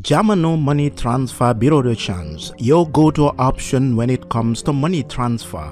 Jamano Money Transfer Bureau de Change, your go-to option when it comes to money transfer.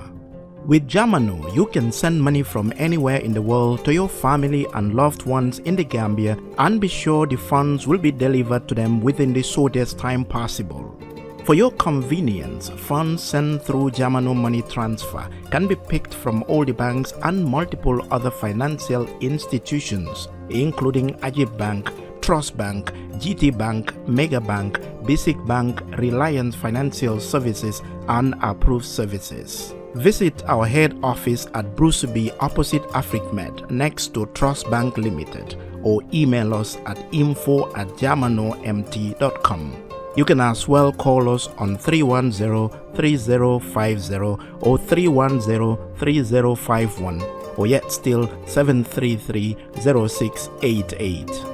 With Jamano, you can send money from anywhere in the world to your family and loved ones in the Gambia and be sure the funds will be delivered to them within the shortest time possible. For your convenience, funds sent through Jamano Money Transfer can be picked from all the banks and multiple other financial institutions, including Ajib Bank, Trust Bank, GT Bank, Mega Bank, Basic Bank, Reliance Financial Services, and Approved Services. Visit our head office at Bruceby opposite AfricMed next to Trust Bank Limited or email us at info@jamanomt.com. You can as well call us on 310-3050 or 310-3051 or yet still 733-0688.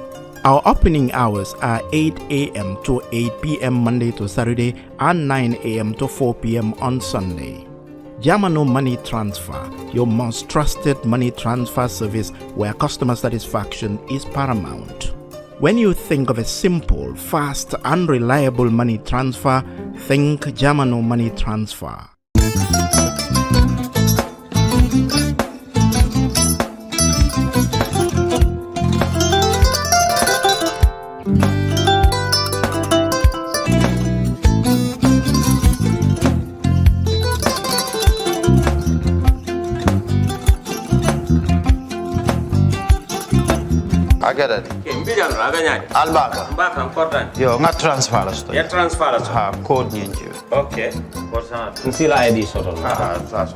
Our opening hours are 8 a.m. to 8 p.m. Monday to Saturday and 9 a.m. to 4 p.m. on Sunday. Jamano Money Transfer, your most trusted money transfer service where customer satisfaction is paramount. When you think of a simple, fast, and reliable money transfer, think Jamano Money Transfer. I get it. Albaka. Mbaka important. Yo, nga transfer la sto. Ya transfer la sto. Ha, code nyingi. Okay. What's Nsila ID soto. That's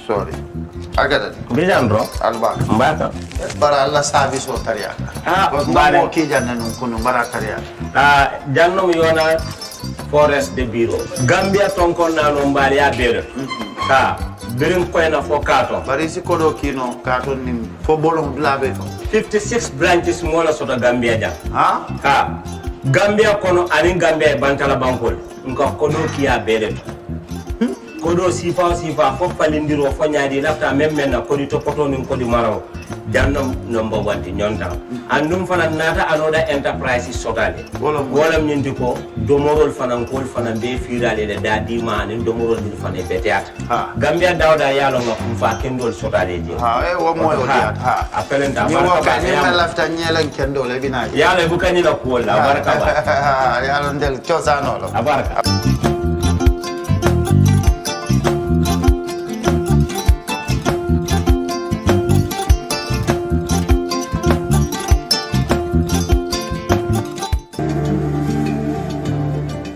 sorry. I get it. Bijan bro. Albaka. Mbaka. Bara Allah service o tariya. Mbare ki janna nun kunu bara tariya. Janno mi yona forest de bureau. Gambia tonkon na no mbari ya bere. Birim koyna fo kato. Bari si kodo kino kato ni fo bolong blabe to. 56 branches mola sota Gambia jam. Ha? Gambia kono ani Gambia bantala bankol. Nko kodo kiya bere to. Kodo sifa fo falindiro fo nyaadi lafta même na kodi to poto nin kodi maraw. Jannom number 1 di nyonta. Andum fana nata anoda enterprise sotale. Wolam nyindi ko domorol fana kol fana be firale de dadi mani domorol din fana beteat. Gambia dawda yalo ngam fa kendol sotale je. Wo moy o diat. Apelenta ni mo ka ni lafta nyelen kendol e binaji. Yalo bu kanyi la ko la baraka ba. Yalo ndel ciosano lo. Abaraka.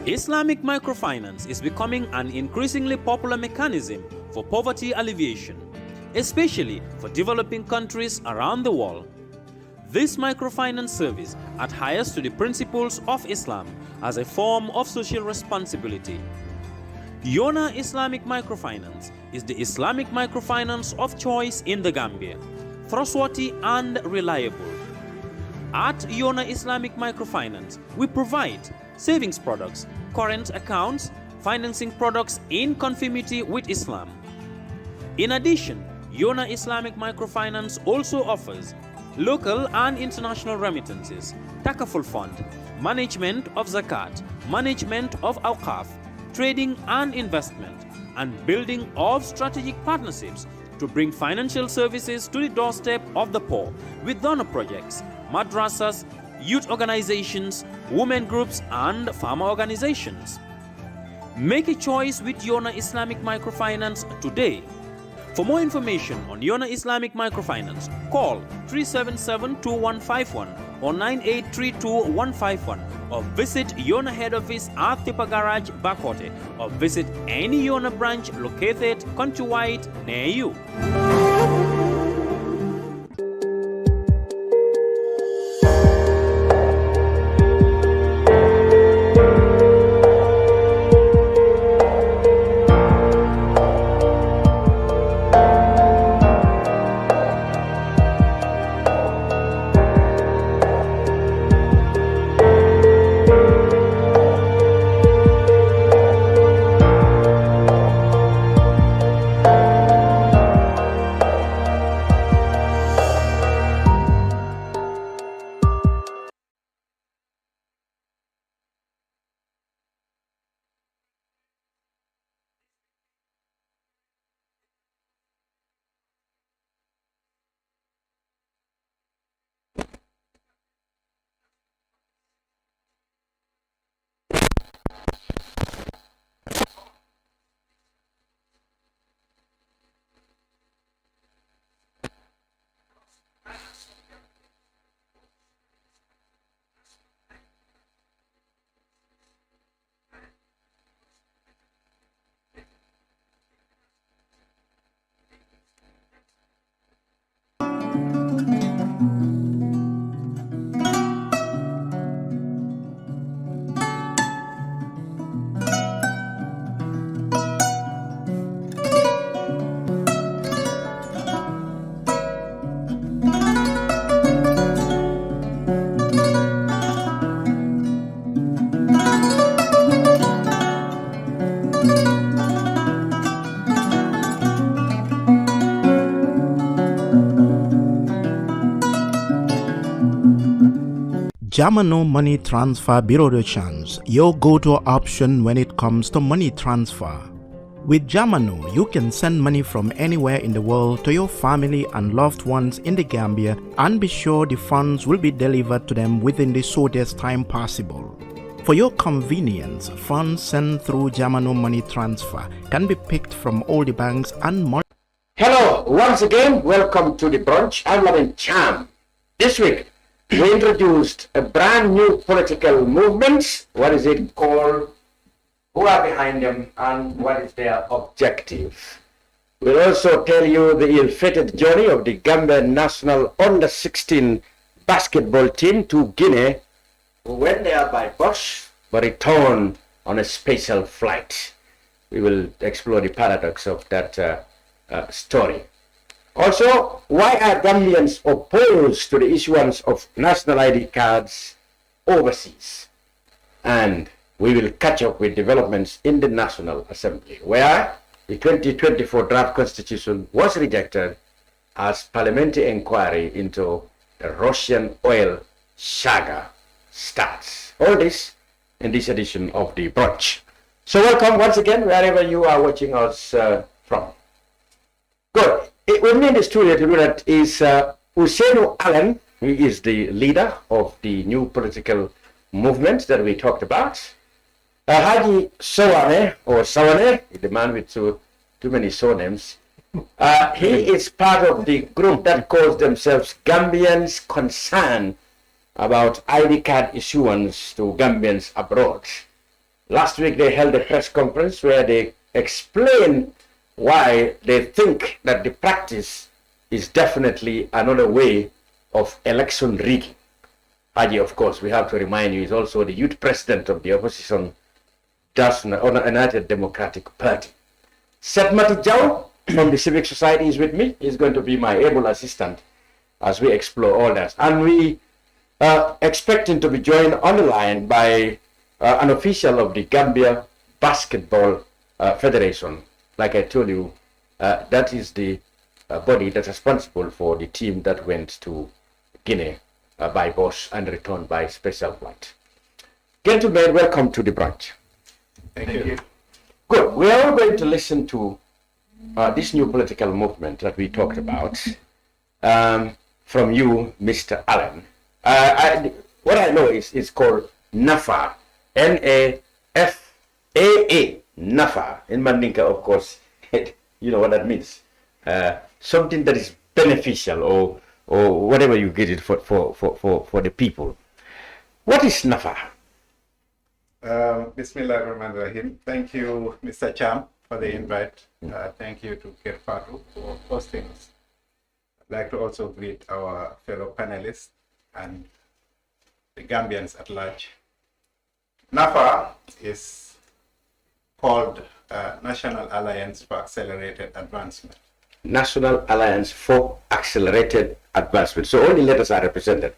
Islamic microfinance is becoming an increasingly popular mechanism for poverty alleviation, especially for developing countries around the world. This microfinance service adheres to the principles of Islam as a form of social responsibility. Yona Islamic Microfinance is the Islamic microfinance of choice in the Gambia, trustworthy and reliable. At Yona Islamic Microfinance, we provide savings products, current accounts, financing products in conformity with Islam. In addition, Yona Islamic Microfinance also offers local and international remittances, takaful fund, management of zakat, management of awqaf, trading and investment, and building of strategic partnerships to bring financial services to the doorstep of the poor with donor projects, madrasas, youth organizations, women groups, and farmer organizations. Make a choice with Yona Islamic Microfinance today. For more information on Yona Islamic Microfinance, call 377-2151 or 9832-151 or visit Yona head office at Tipa Garage, Bakote, or visit any Yona branch located countrywide near you. Jamano Money Transfer Bureau de Change, your go-to option when it comes to money transfer. With Jamano, you can send money from anywhere in the world to your family and loved ones in the Gambia and be sure the funds will be delivered to them within the shortest time possible. For your convenience, funds sent through Jamano Money Transfer can be picked from all the banks and money. Hello, once again, welcome to the Brunch. I'm Lamin Cham. This week, we introduced a brand new political movement. What is it called? Who are behind them and what is their objective? We'll also tell you the ill-fated journey of the Gambian national under-16 basketball team to Guinea, who went there by bus but returned on a special flight. We will explore the paradox of that story. Also, why are Gambians opposed to the issuance of national ID cards overseas? And we will catch up with developments in the National Assembly, where the 2024 draft constitution was rejected as parliamentary inquiry into the Russian oil saga starts. All this in this edition of the Brunch. So welcome once again, wherever you are watching us from. Good. With me in the studio to do that is Ousainou Allen. He is the leader of the new political movement that we talked about. Hagi Suwaneh, or Suwaneh, the man with too many surnames. He is part of the group that calls themselves Gambians Concerned about ID card issuance to Gambians abroad. Last week they held a press conference where they explained why they think that the practice is definitely another way of election rigging. Hagi, of course, we have to remind you, is also the youth president of the opposition United Democratic Party. Sait Matty from the Civic Society is with me. He's going to be my able assistant as we explore all that. And we are expecting to be joined on the line by an official of the Gambia Basketball Federation. Like I told you, that is the body that's responsible for the team that went to Guinea by bus and returned by special flight. Gentlemen, welcome to the Brunch. Thank you. Good. We are all going to listen to this new political movement that we talked about from you, Mr. Allen. What I know is it's called Nafa, N-A-F-A-A, Nafa. In Mandinka, of course, you know what that means. Something that is beneficial or whatever you get it for the people. What is Nafa? Bismillahirrahmanirrahim. Thank you, Mr. Cham, for the invite. Thank you to Kerfatu for hosting us. I'd like to also greet our fellow panelists and the Gambians at large. NAFA is called National Alliance for Accelerated Advancement. National Alliance for Accelerated Advancement. So all the letters are represented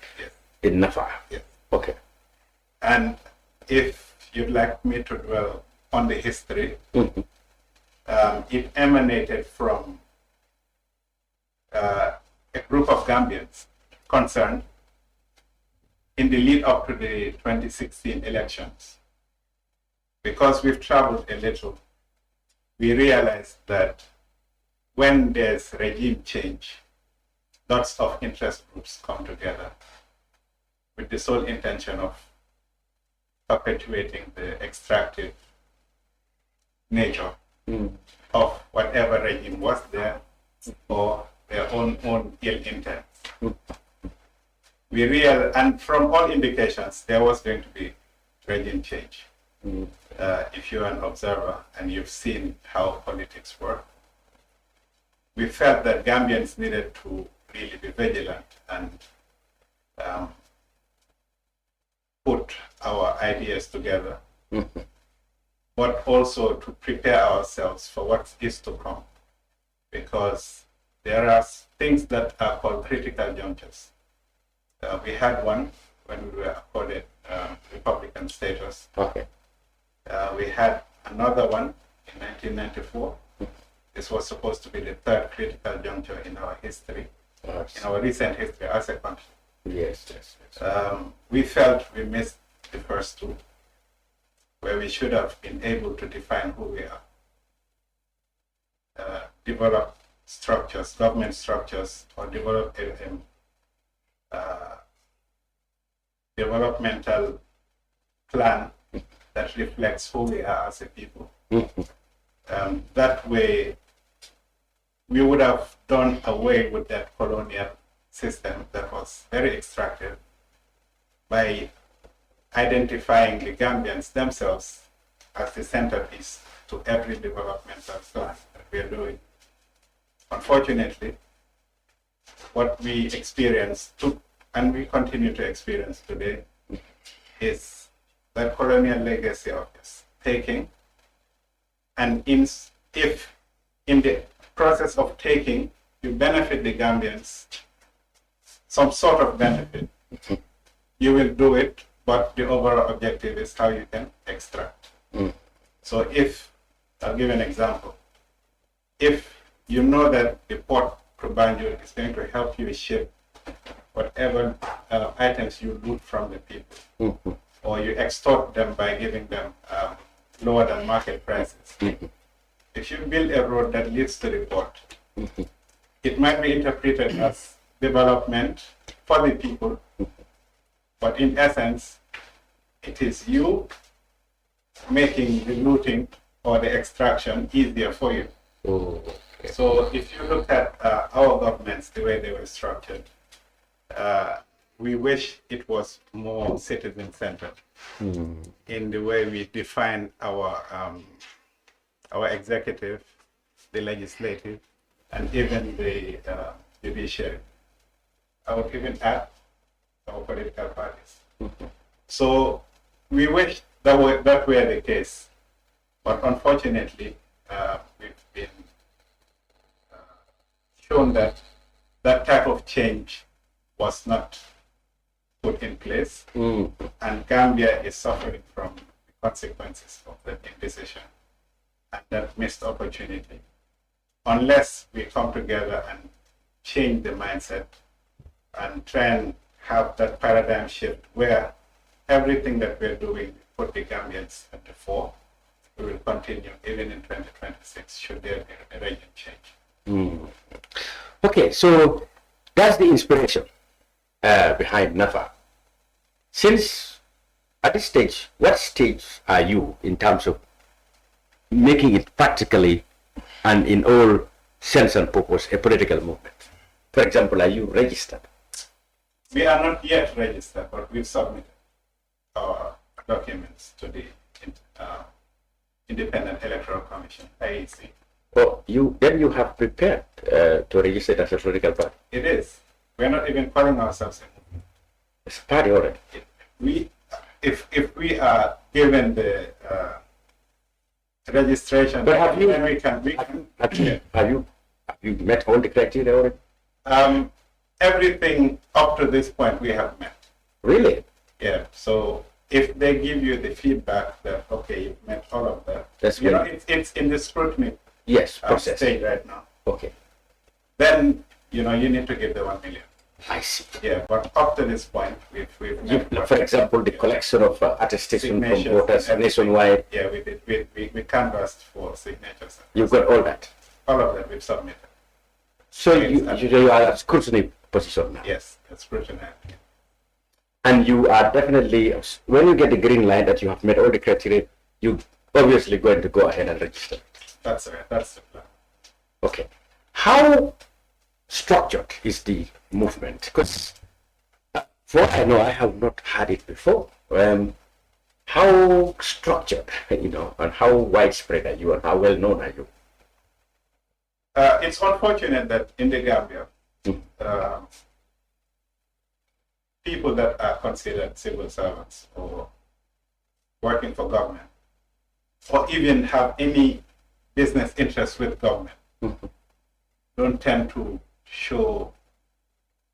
in NAFA. Yes. Okay. And if you'd like me to dwell on the history, it emanated from a group of Gambians concerned in the lead up to the 2016 elections. Because we've traveled a little, we realized that when there's regime change, lots of interest groups come together with the sole intention of perpetuating the extractive nature of whatever regime was there or their own ill intent. And from all indications, there was going to be regime change. If you're an observer and you've seen how politics work, we felt that Gambians needed to really be vigilant and put our ideas together, but also to prepare ourselves for what is to come, because there are things that are called critical junctures. We had one when we were accorded Republican status. Okay. We had another one in 1994. This was supposed to be the third critical juncture in our history, in our recent history as a country. Yes. We felt we missed the first two, where we should have been able to define who we are, develop structures, government structures, or develop developmental plan that reflects who we are as a people. That way, we would have done away with that colonial system that was very extractive by identifying the Gambians themselves as the centerpiece to every developmental plan that we are doing. Unfortunately, what we experienced and we continue to experience today is that colonial legacy of this taking, and if in the process of taking you benefit the Gambians, some sort of benefit, you will do it, but the overall objective is how you can extract. So I'll give an example. If you know that the port to Banjul is going to help you ship whatever items you loot from the people, or you extort them by giving them lower than market prices. If you build a road that leads to the port, it might be interpreted as development for the people, but in essence, it is you making the looting or the extraction easier for you. So if you look at our governments, the way they were structured, we wish it was more citizen-centered in the way we define our executive, the legislative, and even the judiciary. I would even add our political parties. So we wish that were the case, but unfortunately, we've been shown that that type of change was not put in place, and Gambia is suffering from the consequences of that indecision and that missed opportunity. Unless we come together and change the mindset and try and have that paradigm shift where everything that we're doing put the Gambians at the fore, we will continue even in 2026 should there be a regime change. Okay, so that's the inspiration behind Nafa. Since at this stage, what stage are you in terms of making it practically and in all sense and purpose a political movement? For example, are you registered? We are not yet registered, but we've submitted our documents to the Independent Electoral Commission, IEC. Oh, you have prepared to register as a political party? It is. We're not even calling ourselves a movement. It's a party already. If we are given the registration, but have you met all the criteria already? Everything up to this point we have met. Really? Yeah. So if they give you the feedback that okay, you've met all of that, that's it's in the scrutiny process stage right now. Okay. Then you need to give the 1 million. I see. Yeah, but up to this point, we've met. For example, the collection of attestation from voters nationwide. Yeah, we did. We canvassed for signatures. You've got all that. All of that we've submitted. So you are at scrutiny position now. Yes, that's scrutiny. And you are definitely, when you get the green light that you have met all the criteria, you obviously going to go ahead and register. That's right. That's the plan. Okay. How structured is the movement? Because for what I know, I have not had it before. How structured, and how widespread are you, and how well known are you? It's unfortunate that in the Gambia, people that are considered civil servants or working for government, or even have any business interest with government, don't tend to show,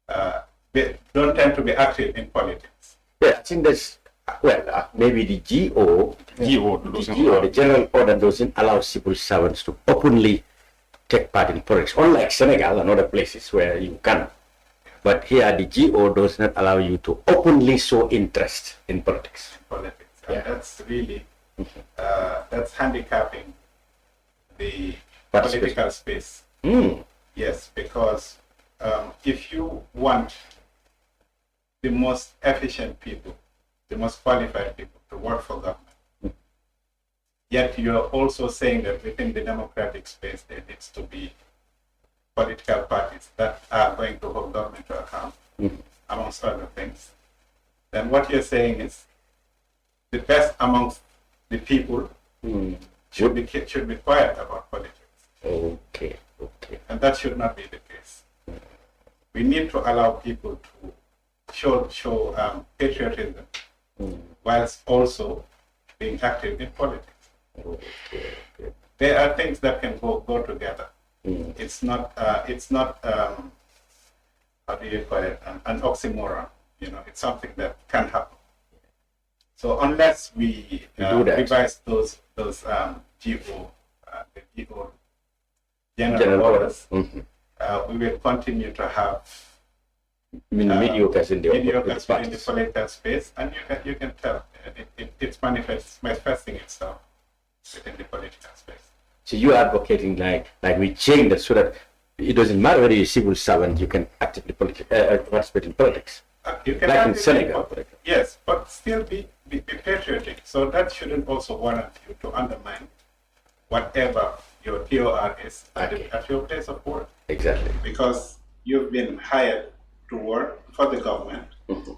don't tend to be active in politics. Yeah, I think that's, maybe the GO, the General Order doesn't allow civil servants to openly take part in politics, unlike Senegal and other places where you can. But here the GO does not allow you to openly show interest in politics. Politics. And that's really, that's handicapping the political space. Yes, because if you want the most efficient people, the most qualified people to work for government, yet you're also saying that within the democratic space there needs to be political parties that are going to hold government to account, amongst other things, then what you're saying is the best amongst the people should be quiet about politics. Okay. And that should not be the case. We need to allow people to show patriotism whilst also being active in politics. There are things that can go together. It's not how do you call it, an oxymoron. It's something that can happen. So unless we revise those GO general orders, we will continue to have mediocres in the political space, and you can tell it's manifesting itself within the political space. So you're advocating like we change that so that it doesn't matter whether you're a civil servant, you can actively participate in politics. You can like in Senegal. Yes, but still be patriotic. So that shouldn't also warrant you to undermine whatever your TOR is at your place of work. Exactly. Because you've been hired to work for the government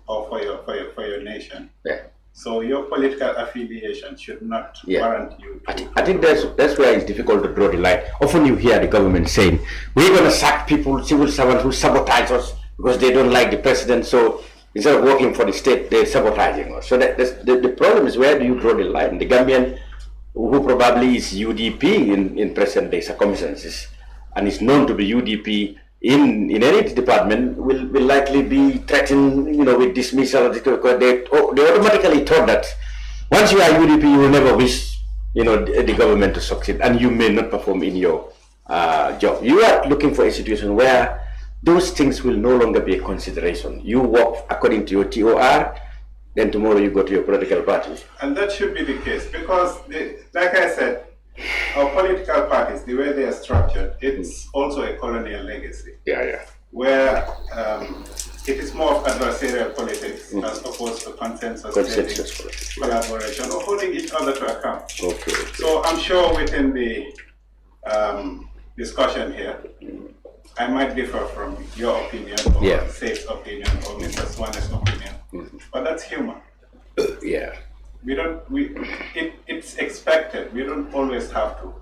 or for your nation. Yeah. So your political affiliation should not warrant you to... I think that's where it's difficult to draw the line. Often you hear the government saying, we're going to sack people, civil servants who sabotage us because they don't like the president, so instead of working for the state, they're sabotaging us. So the problem is, where do you draw the line? The Gambian, who probably is UDP in present day circumstances, and is known to be UDP in any department, will likely be threatened, with dismissal, because they automatically thought that once you are UDP, you will never wish, the government to succeed, and you may not perform in your job. You are looking for a situation where those things will no longer be a consideration. You work according to your TOR, then tomorrow you go to your political party. And that should be the case, because, like I said, our political parties, the way they are structured, it's also a colonial legacy. Where it is more of adversarial politics as opposed to consensus collaboration, or holding each other to account. Okay. So I'm sure within the discussion here, I might differ from your opinion, or Sait's opinion, or Mr. Suwaneh's opinion, but that's human. It's expected. We don't always have to.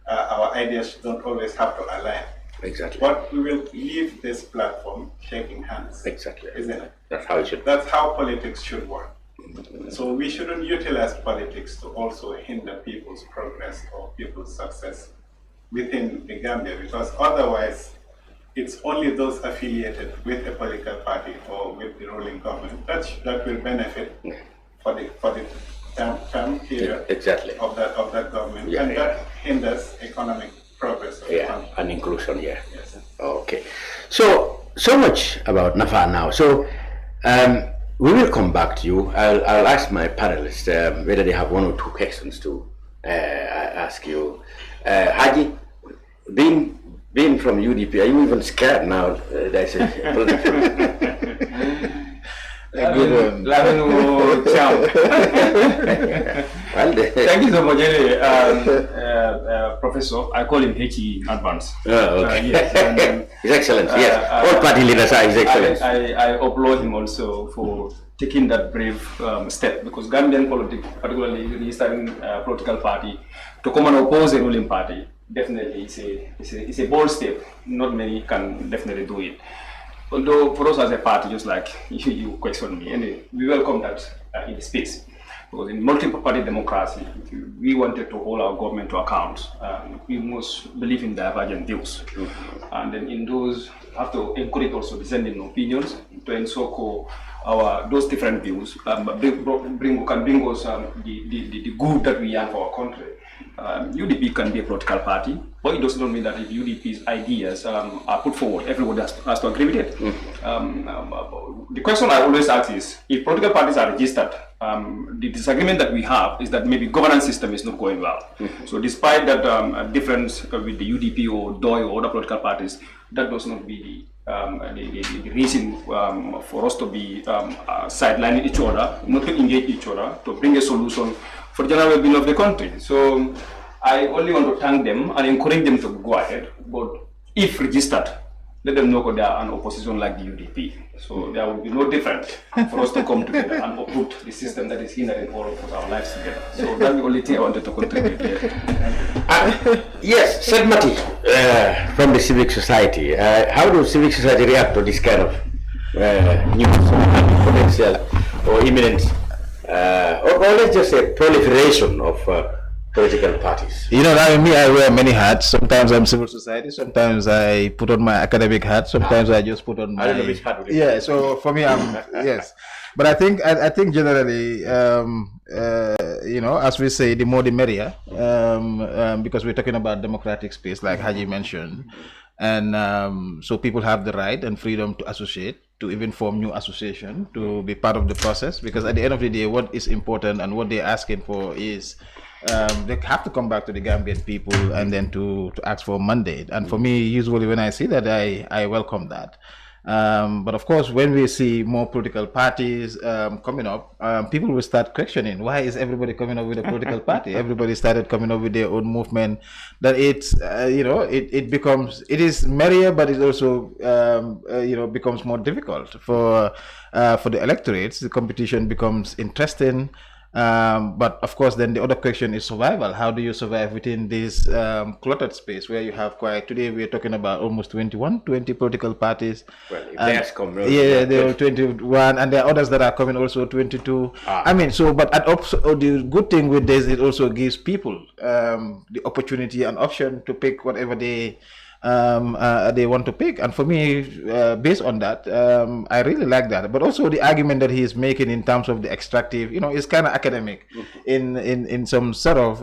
Our ideas don't always have to align. Exactly. But we will leave this platform shaking hands. Exactly. Isn't it? That's how it should. That's how politics should work. So we shouldn't utilize politics to also hinder people's progress or people's success within the Gambia, because otherwise it's only those affiliated with a political party or with the ruling government that will benefit for the term period of that government, and that hinders economic progress of the country. And inclusion. Yes. Okay. So much about Nafa now. So we will come back to you. I'll ask my panelists whether they have one or two questions to ask you. Hagi, being from UDP, are you even scared now? There's a Thank you so much, Professor. I call him Hagi in advance. Yes, His Excellency. Yes, all party leaders are His Excellency. I applaud him also for taking that brave step, because Gambian politics, particularly the Eastern political party, to come and oppose a ruling party, definitely is a bold step. Not many can definitely do it. Although for us as a party, just like you questioned me, and we welcome that in the space. Because in multi-party democracy, we wanted to hold our government to account. We must believe in divergent views. And then in those, have to encourage also dissenting opinions to ensure those different views can bring us the good that we have for our country. UDP can be a political party, But it does not mean that if UDP's ideas are put forward, everybody has to agree with it. The question I always ask is, if political parties are registered, the disagreement that we have is that maybe governance system is not going well. So despite that difference with the UDP or DOI or other political parties, that does not be the reason for us to be sidelining each other, not to engage each other, to bring a solution for the general well-being of the country. So I only want to thank them and encourage them to go ahead, but if registered, let them know that they are an opposition like the UDP. So there will be no difference for us to come together and uproot the system that is hindering all of our lives together. So that's the only thing I wanted to contribute here. Yes, Sait Matty, from the civic society. How do civic society react to this kind of news, potential or imminent, or let's just say proliferation of political parties? You know, I wear many hats. Sometimes I'm civil society. Sometimes I put on my academic hat. Sometimes I just put on my. I don't know which hat. Yeah. So for me, I'm yes. But I think generally, you know, as we say, the more the merrier, because we're talking about democratic space, like Hagi mentioned, and so people have the right and freedom to associate, to even form new association, to be part of the process. Because at the end of the day, what is important and what they're asking for is. They have to come back to the Gambian people and then to ask for a mandate. And for me, usually when I see that, I welcome that. But of course, when we see more political parties coming up, people will start questioning, why is everybody coming up with a political party? Everybody started coming up with their own movement. That it's, you know, it is merrier, but it also, you know, becomes more difficult for the electorates. The competition becomes interesting. But of course, then the other question is survival. How do you survive within this cluttered space where you have today we're talking about almost 20 political parties. Well, if there's come, yeah, there are 21, and there are others that are coming also 22. I mean, so, but the good thing with this, it also gives people the opportunity and option to pick whatever they want to pick. And for me, based on that, I really like that. But also the argument that he is making in terms of the extractive, you know, is kind of academic in some sort of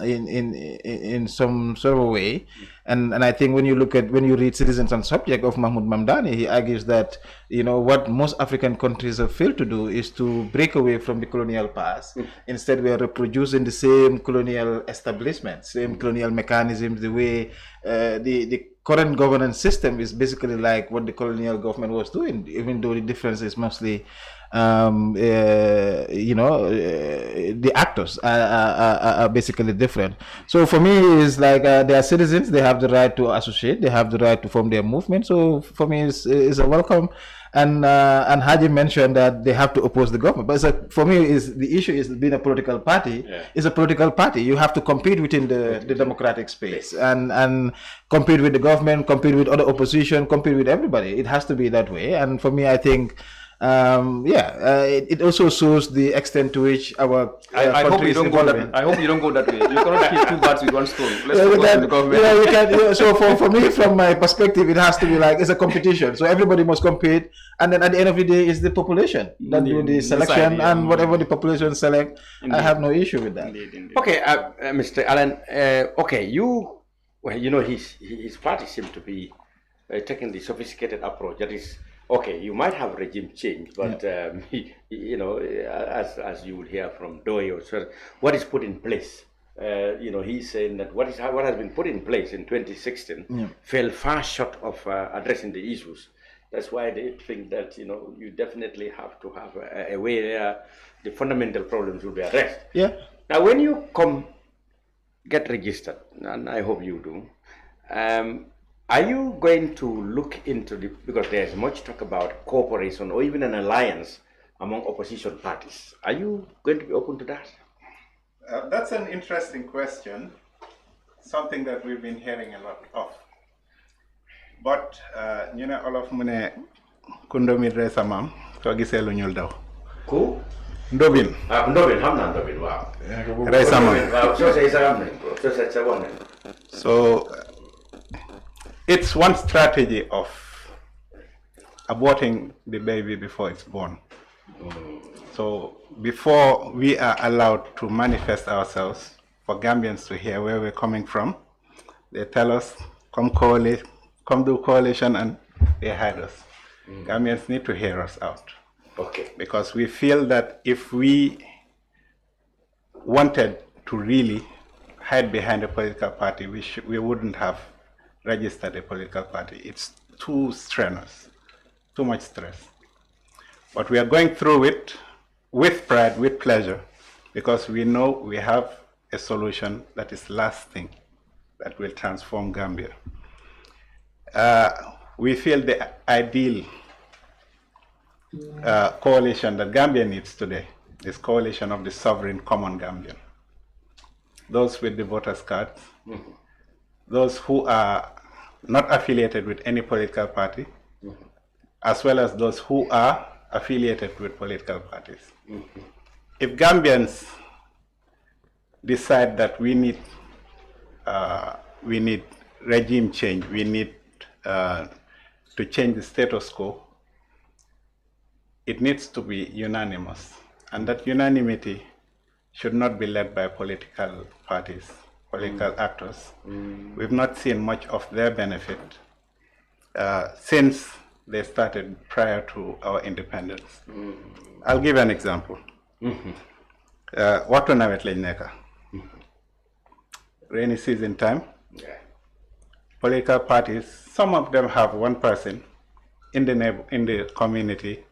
in some sort of a way. And I think when you read Citizens and Subject of Mahmoud Mamdani, he argues that, you know, what most African countries have failed to do is to break away from the colonial past. Instead, we are reproducing the same colonial establishments, same colonial mechanisms, the way the current governance system is basically like what the colonial government was doing, even though the difference is mostly you know, the actors are basically different. So for me, it's like they are citizens, they have the right to associate, they have the right to form their movement. So for me, it's a welcome. And Hagi mentioned that they have to oppose the government. But for me, the issue is being a political party. Yeah. It's a political party. You have to compete within the democratic space and compete with the government, compete with other opposition, compete with everybody. It has to be that way. And for me, I think. It also shows the extent to which our I hope you don't go that. I hope you don't go that way. You cannot kill two birds with one stone. Let's focus on the government. Yeah, you can. Yeah, so for me, from my perspective, it has to be like it's a competition. So everybody must compete, and then at the end of the day, it's the population that do the selection, and whatever the population select, I have no issue with that. Indeed. Okay, Mr. Allen. Okay, you know, his party seems to be taking the sophisticated approach. That is. Okay, you might have regime change, but you know, as you would hear from Doi or so, what is put in place? You know, he's saying that what has been put in place in 2016 fell far short of addressing the issues. That's why they think that, you know, you definitely have to have a way where the fundamental problems will be addressed. Yeah. Now, when you get registered, and I hope you do. Are you going to look into because there's much talk about cooperation or even an alliance among opposition parties. Are you going to be open to that? That's an interesting question, something that we've been hearing a lot of. But, you know, all of mune kundomi resa mam, to giselu nyul daw. Who? Ndobin. Ndobin, hamna Ndobin, wow. Resa mam. So, it's one strategy of aborting the baby before it's born. So before we are allowed to manifest ourselves, for Gambians to hear where we're coming from, They tell us, come do coalition, and they hide us. Gambians need to hear us out. Okay. Because we feel that if we wanted to really hide behind a political party, we wouldn't have registered a political party. It's too strenuous, too much stress. But we are going through it with pride, with pleasure, because we know we have a solution that is lasting, that will transform Gambia. We feel the ideal coalition that Gambia needs today is coalition of the sovereign common Gambian. Those with the voters' cards, those who are not affiliated with any political party, as well as those who are affiliated with political parties. If Gambians decide that we need regime change, we need to change the status quo, it needs to be unanimous. And that unanimity should not be led by political parties, political actors. We've not seen much of their benefit since they started prior to our independence. I'll give an example. Waxtu nawet lañ nekk. Rainy season time. Political parties, some of them have one person in the community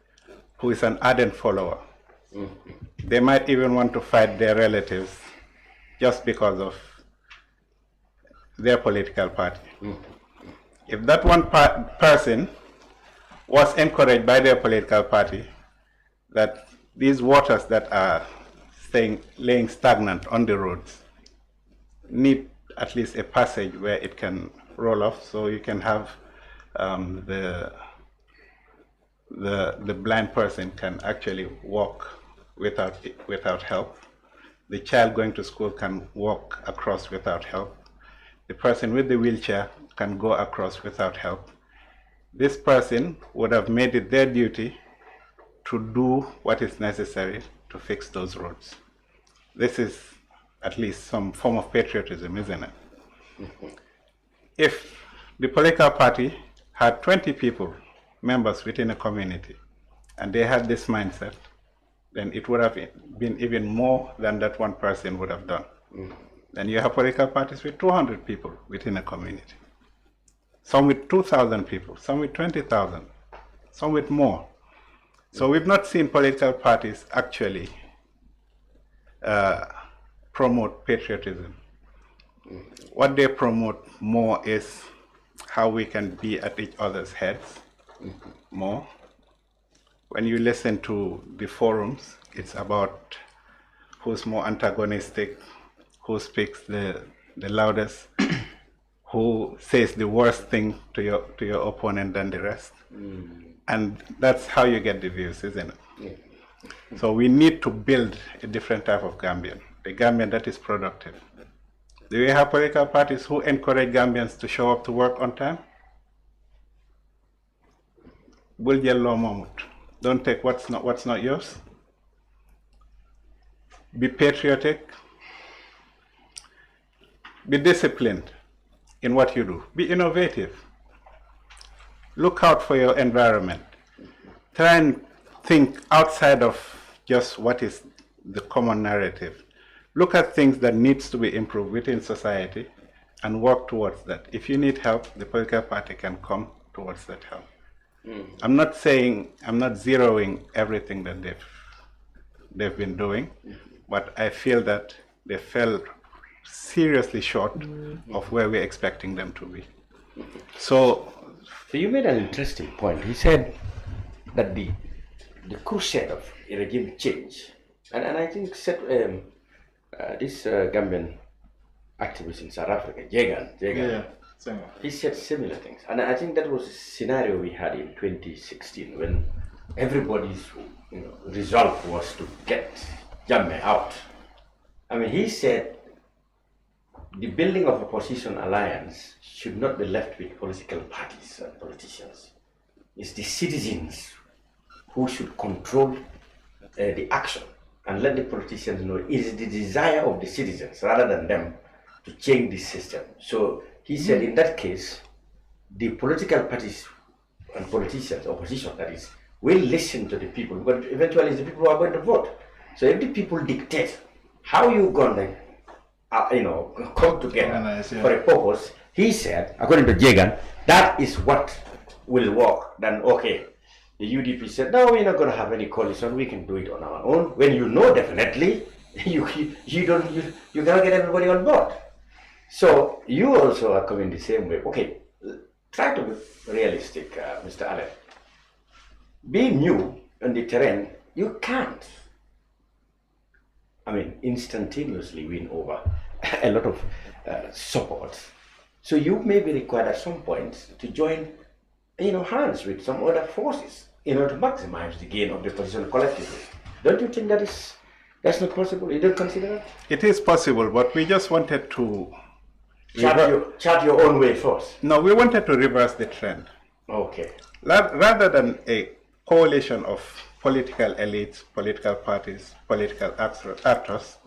who is an ardent follower. They might even want to fight their relatives just because of their political party. If that one person was encouraged by their political party that these waters that are laying stagnant on the roads need at least a passage where it can roll off, so you can have the blind person can actually walk without help. The child going to school can walk across without help. The person with the wheelchair can go across without help. This person would have made it their duty to do what is necessary to fix those roads. This is at least some form of patriotism, isn't it? If the political party had 20 people, members within a community, and they had this mindset, then it would have been even more than that one person would have done. Then you have political parties with 200 people within a community. Some with 2,000 people, some with 20,000, some with more. So we've not seen political parties actually promote patriotism. What they promote more is how we can be at each other's heads more. When you listen to the forums, it's about who's more antagonistic, who speaks the loudest, who says the worst thing to your opponent than the rest. And that's how you get the views, isn't it? So we need to build a different type of Gambian, the Gambian that is productive. Do we have political parties who encourage Gambians to show up to work on time? Don't take what's not yours. Be patriotic. Be disciplined in what you do. Be innovative. Look out for your environment. Try and think outside of just what is the common narrative. Look at things that needs to be improved within society and work towards that. If you need help, the political party can come towards that help. I'm not zeroing everything that they've been doing, but I feel that they fell seriously short of where we're expecting them to be. So you made an interesting point. He said that the crusade of a regime change, and I think this Gambian activist in South Africa, Jagan, he said similar things. And I think that was a scenario we had in 2016 when everybody's resolve was to get Jammeh out. I mean, he said the building of opposition alliance should not be left with political parties and politicians. It's the citizens who should control the action and let the politicians know it is the desire of the citizens rather than them to change the system. So he said in that case, the political parties and politicians, opposition that is, will listen to the people, but eventually it's the people who are going to vote. So if the people dictate how you going to, come together for a purpose, he said, according to Jagan, that is what will work. Then okay, the UDP said, no, we're not going to have any coalition. We can do it on our own. When you know definitely, you cannot get everybody on board. So you also are coming the same way. Okay, try to be realistic, Mr. Allen. Being new on the terrain, you can't, instantaneously win over a lot of support. So you may be required at some point to join, hands with some other forces in order to maximize the gain of the position collectively. Don't you think that's not possible? You don't consider that? It is possible, but we just wanted to chart your own way first. No, we wanted to reverse the trend. Okay. Rather than a coalition of political elites, political parties, political actors,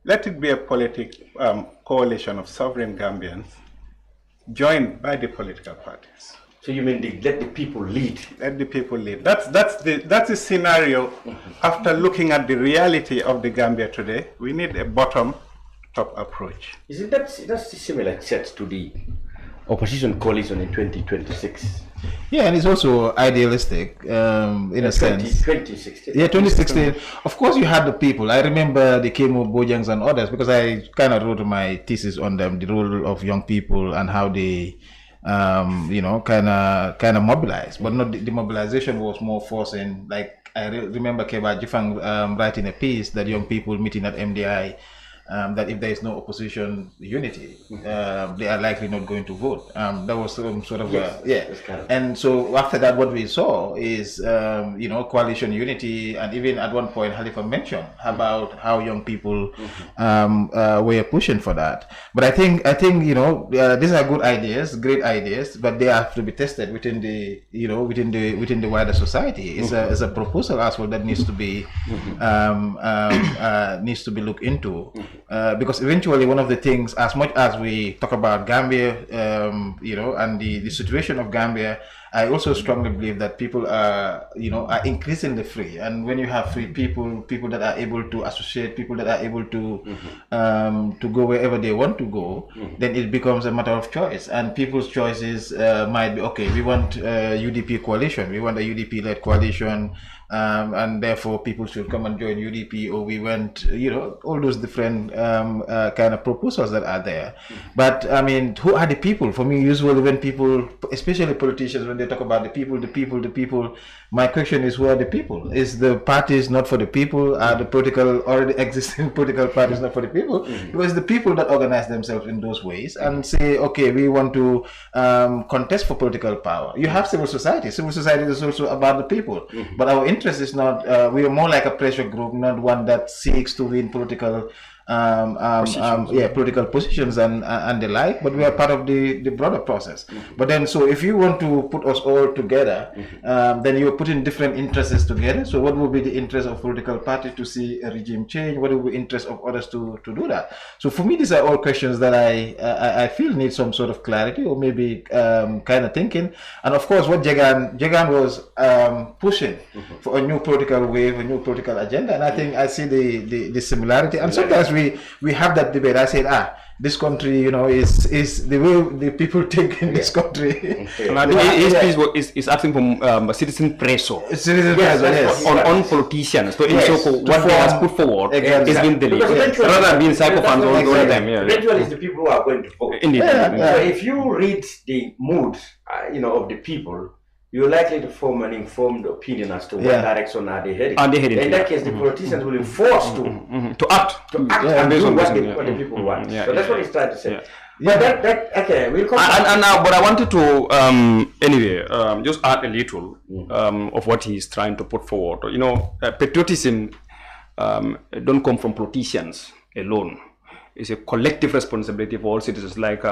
let it be a coalition of sovereign Gambians joined by the political parties. So you mean let the people lead? Let the people lead. That's the scenario. After looking at the reality of the Gambia today, we need a bottom-top approach. Isn't that's similar set to the opposition coalition in 2026? Yeah, and it's also idealistic in a sense. 2016. Yeah, 2016. Of course, you had the people. I remember the Kemo Bojangs and others because I kind of wrote my thesis on them, the role of young people and how they, kind of mobilize. But not the mobilization was more forcing. Like I remember Keba Jifang writing a piece that young people meeting at MDI. That if there is no opposition unity, they are likely not going to vote. That was sort of And so after that, what we saw is coalition unity, and even at one point, Halifa mentioned about how young people were pushing for that. But I think these are good ideas, great ideas, but they have to be tested within the wider society. It's a proposal as well that needs to be looked into. Because eventually one of the things, as much as we talk about Gambia, and the situation of Gambia, I also strongly believe that people are increasingly free. And when you have free people that are able to associate, people that are able to go wherever they want to go, then it becomes a matter of choice. And people's choices might be, okay, we want a UDP coalition, we want a UDP-led coalition, and therefore people should come and join UDP, or we want, all those different kind of proposals that are there. But I mean, who are the people? For me, usually when people, especially politicians, when they talk about the people, my question is, who are the people? Is the parties not for the people? Are the already existing political parties not for the people? Because the people that organize themselves in those ways and say, okay, we want to contest for political power. You have civil society. Civil society is also about the people. But our interest is not, we are more like a pressure group, not one that seeks to win political political positions and the like, but we are part of the broader process. But then, so if you want to put us all together, then you're putting different interests together. So what will be the interest of political party to see a regime change? What will be the interest of others to do that? So for me, these are all questions that I feel need some sort of clarity, or maybe kind of thinking. And of course, what Jagan was pushing for a new political wave, a new political agenda, and I think I see the similarity. And sometimes we have that debate. I said, this country, is the way the people think in this country. His piece is asking for citizen pressure. Yes. On politicians. So what they has put forward is being deleted. Rather than being psychophants all the time. Eventually, it's the people who are going to vote. Indeed. So if you read the mood, of the people, you're likely to form an informed opinion as to what direction are they heading. In that case, the politicians will be forced to act and do what the people want. So that's what he's trying to say. But okay, we'll come back. But I wanted to just add a little of what he's trying to put forward. Patriotism don't come from politicians alone. It's a collective responsibility for all citizens, like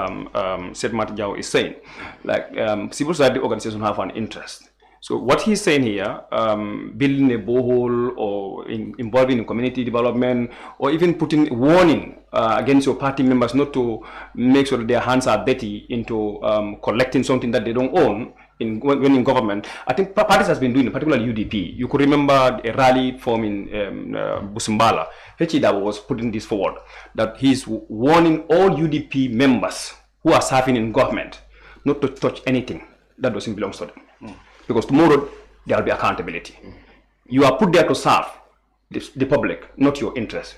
Sait Matty is saying. Like civil society organizations have an interest. So what he's saying here, building a borehole or involving in community development, or even putting warning against your party members not to make sure that their hands are dirty into collecting something that they don't own when in government. I think parties has been doing, particularly UDP. You could remember a rally form in Busumbala. Hechida was putting this forward, that he's warning all UDP members who are serving in government not to touch anything that doesn't belong to them. Because tomorrow there will be accountability. You are put there to serve the public, not your interest.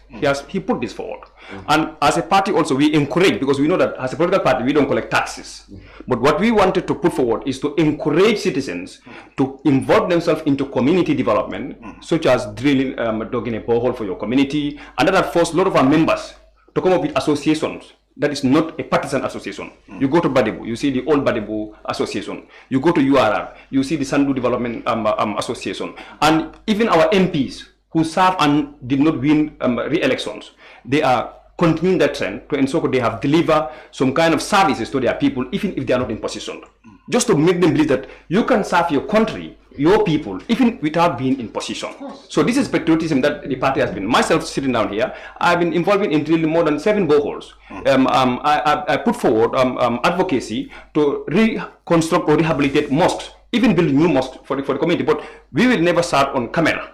He put this forward. And as a party also, we encourage, because we know that as a political party, we don't collect taxes. But what we wanted to put forward is to encourage citizens to involve themselves into community development, such as drilling, digging a borehole for your community. And that has forced a lot of our members to come up with associations. That is not a partisan association. You go to Badibu, you see the old Badibu Association. You go to URR, you see the Sandu Development Association. And even our MPs who serve and did not win re-elections, they are continuing that trend to ensure they have delivered some kind of services to their people, even if they are not in position. Just to make them believe that you can serve your country, your people, even without being in position. So this is patriotism that the party has been. Myself sitting down here, I've been involved in drilling more than 7 boreholes. I put forward advocacy to reconstruct or rehabilitate mosques, even build new mosques for the community. But we will never start on camera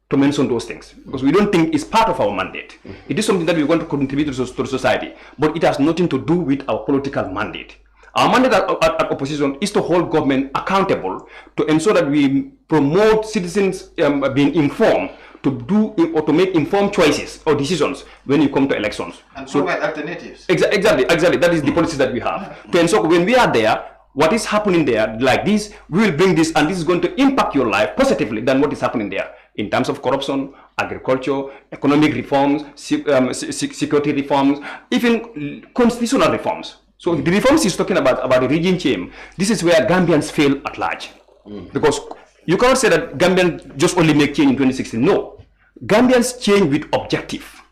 to mention those things, because we don't think it's part of our mandate. It is something that we want to contribute to the society, but it has nothing to do with our political mandate. Our mandate at opposition is to hold government accountable, to ensure that we promote citizens being informed to do or to make informed choices or decisions when you come to elections. And provide alternatives. Exactly. That is the policies that we have. To ensure when we are there, what is happening there like this, we will bring this, and this is going to impact your life positively than what is happening there in terms of corruption, agriculture, economic reforms, security reforms, even constitutional reforms. So the reforms he's talking about the regime change, this is where Gambians fail at large. Because you cannot say that Gambians just only make change in 2016. No. Gambians change with objective.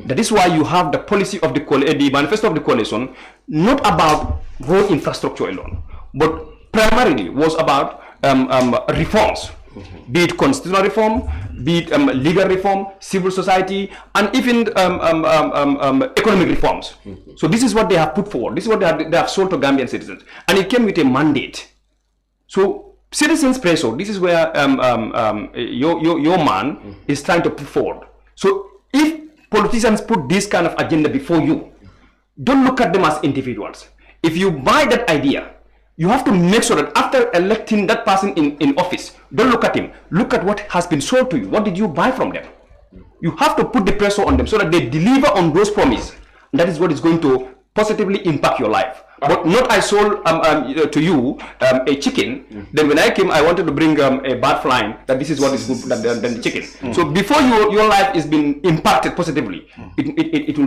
That is why you have the policy of the manifesto of the coalition, not about road infrastructure alone, but primarily was about reforms. Be it constitutional reform, be it legal reform, civil society, and even economic reforms. So this is what they have put forward. This is what they have sold to Gambian citizens, and it came with a mandate. So citizens' pressure. This is where your man is trying to put forward. So if politicians put this kind of agenda before you, don't look at them as individuals. If you buy that idea, you have to make sure that after electing that person in office, don't look at him. Look at what has been sold to you. What did you buy from them? You have to put the pressure on them so that they deliver on those promises. That is what is going to positively impact your life. But not I sold to you a chicken, then when I came, I wanted to bring a bird flying, that this is what is good than the chicken. So before your life is being impacted positively, it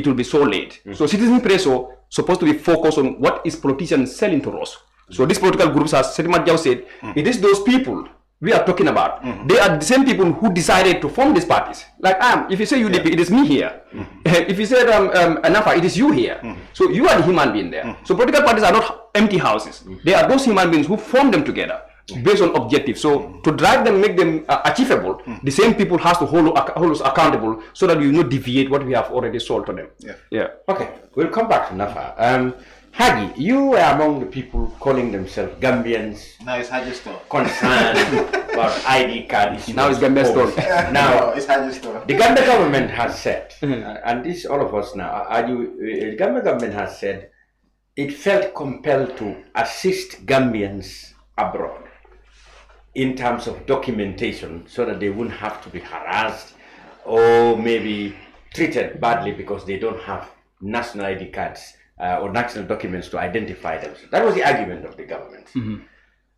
will be so late. So citizen pressure supposed to be focused on what is politicians selling to us. So these political groups, as Sait Matty said, it is those people we are talking about. They are the same people who decided to form these parties. Like if you say UDP, it is me here. If you say Nafa, it is you here. So you are the human being there. So political parties are not empty houses. They are those human beings who form them together based on objectives. So to drive them, make them achievable, the same people has to hold us accountable so that we will not deviate what we have already sold to them. Yeah. Okay, we'll come back to Nafa. Hagi, you were among the people calling themselves Gambians. Now it's Hagi store. Concerned about ID card issues. Now it's Gambia store. Now, it's Hagi store. The Gambia government has said, and this all of us now, the Gambia government has said it felt compelled to assist Gambians abroad in terms of documentation so that they wouldn't have to be harassed or maybe treated badly because they don't have national ID cards or national documents to identify them. So that was the argument of the government.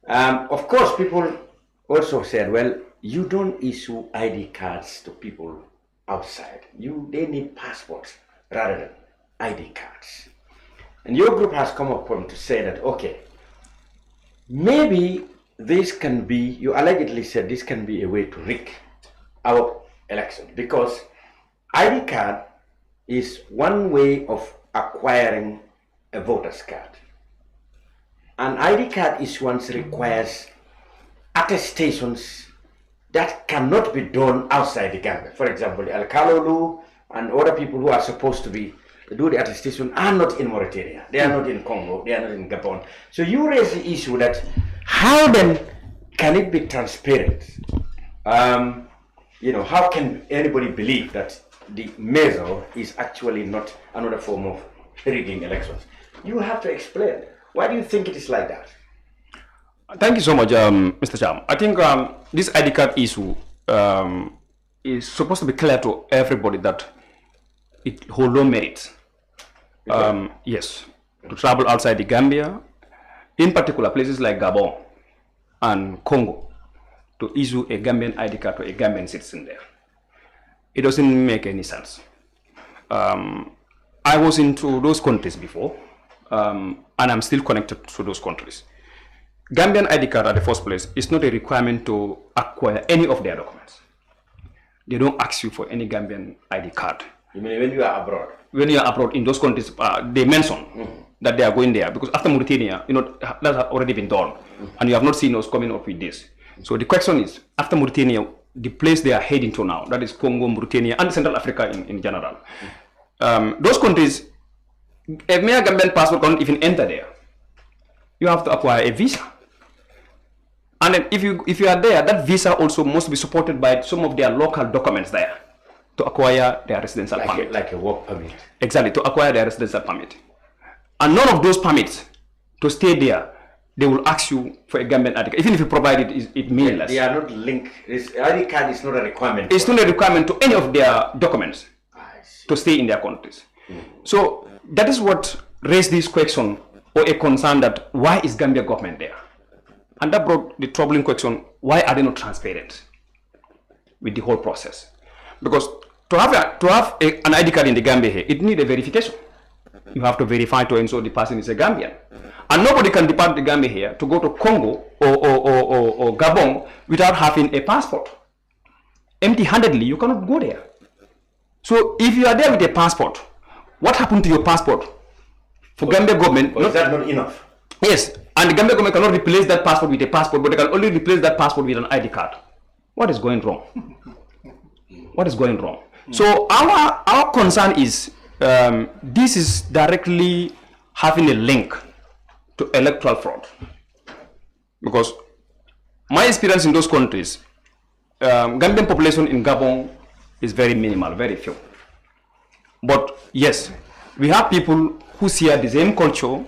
Of course, people also said, well, you don't issue ID cards to people outside. They need passports rather than ID cards. And your group has come up to say that, okay, maybe this can be, you allegedly said this can be a way to rig our election, because ID card is one way of acquiring a voter's card. An ID card issuance requires attestations that cannot be done outside the Gambia. For example, Al Kalolu and other people who are supposed to be do the attestation are not in Mauritania. They are not in Congo. They are not in Gabon. So you raise the issue that how then can it be transparent? How can anybody believe that the measure is actually not another form of rigging elections? You have to explain. Why do you think it is like that? Thank you so much, Mr. Cham. I think this ID card issue is supposed to be clear to everybody that it holds no merit. Yes, to travel outside the Gambia, in particular places like Gabon and Congo, to issue a Gambian ID card to a Gambian citizen there. It doesn't make any sense. I was into those countries before, and I'm still connected to those countries. Gambian ID card at the first place is not a requirement to acquire any of their documents. They don't ask you for any Gambian ID card. You mean when you are abroad? When you are abroad in those countries, they mention that they are going there, because after Mauritania, that has already been done, and you have not seen us coming up with this. So the question is, after Mauritania, the place they are heading to now, that is Congo, Mauritania, and Central Africa in general. Those countries, a mere Gambian passport can't even enter there. You have to acquire a visa. And then if you are there, that visa also must be supported by some of their local documents there to acquire their residential permit. Like a work permit. Exactly, to acquire their residential permit. And none of those permits to stay there, they will ask you for a Gambian ID card. Even if you provide it, it's meaningless. They are not linked. This ID card is not a requirement. It's not a requirement to any of their documents to stay in their countries. So that is what raised this question or a concern that why is Gambia government there? And that brought the troubling question, why are they not transparent with the whole process? Because to have an ID card in the Gambia here, it needs a verification. You have to verify to ensure the person is a Gambian. And nobody can depart the Gambia here to go to Congo or Gabon without having a passport. Empty-handedly, you cannot go there. So if you are there with a passport, what happened to your passport? For Gambia government... Is that not enough? Yes, and the Gambia government cannot replace that passport with a passport, but they can only replace that passport with an ID card. What is going wrong? What is going wrong? So our concern is this is directly having a link to electoral fraud. Because my experience in those countries, Gambian population in Gabon is very minimal, very few. But yes, we have people who share the same culture,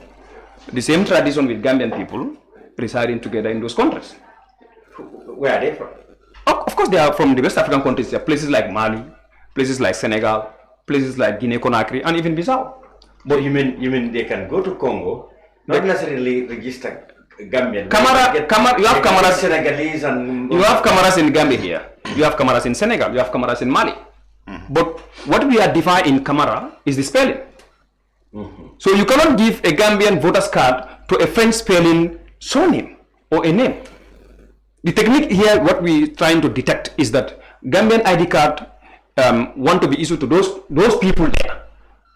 the same tradition with Gambian people residing together in those countries. Where are they from? Of course, they are from the West African countries. There are places like Mali, places like Senegal, places like Guinea-Conakry, and even Bissau. But you mean they can go to Congo, not necessarily register Gambian. You have cameras. Senegalese and you have cameras in Gambia here. You have cameras in Senegal. You have cameras in Mali. But what we are defining in camera is the spelling. So you cannot give a Gambian voter's card to a French spelling surname or a name. The technique here, what we're trying to detect is that Gambian ID card want to be issued to those people there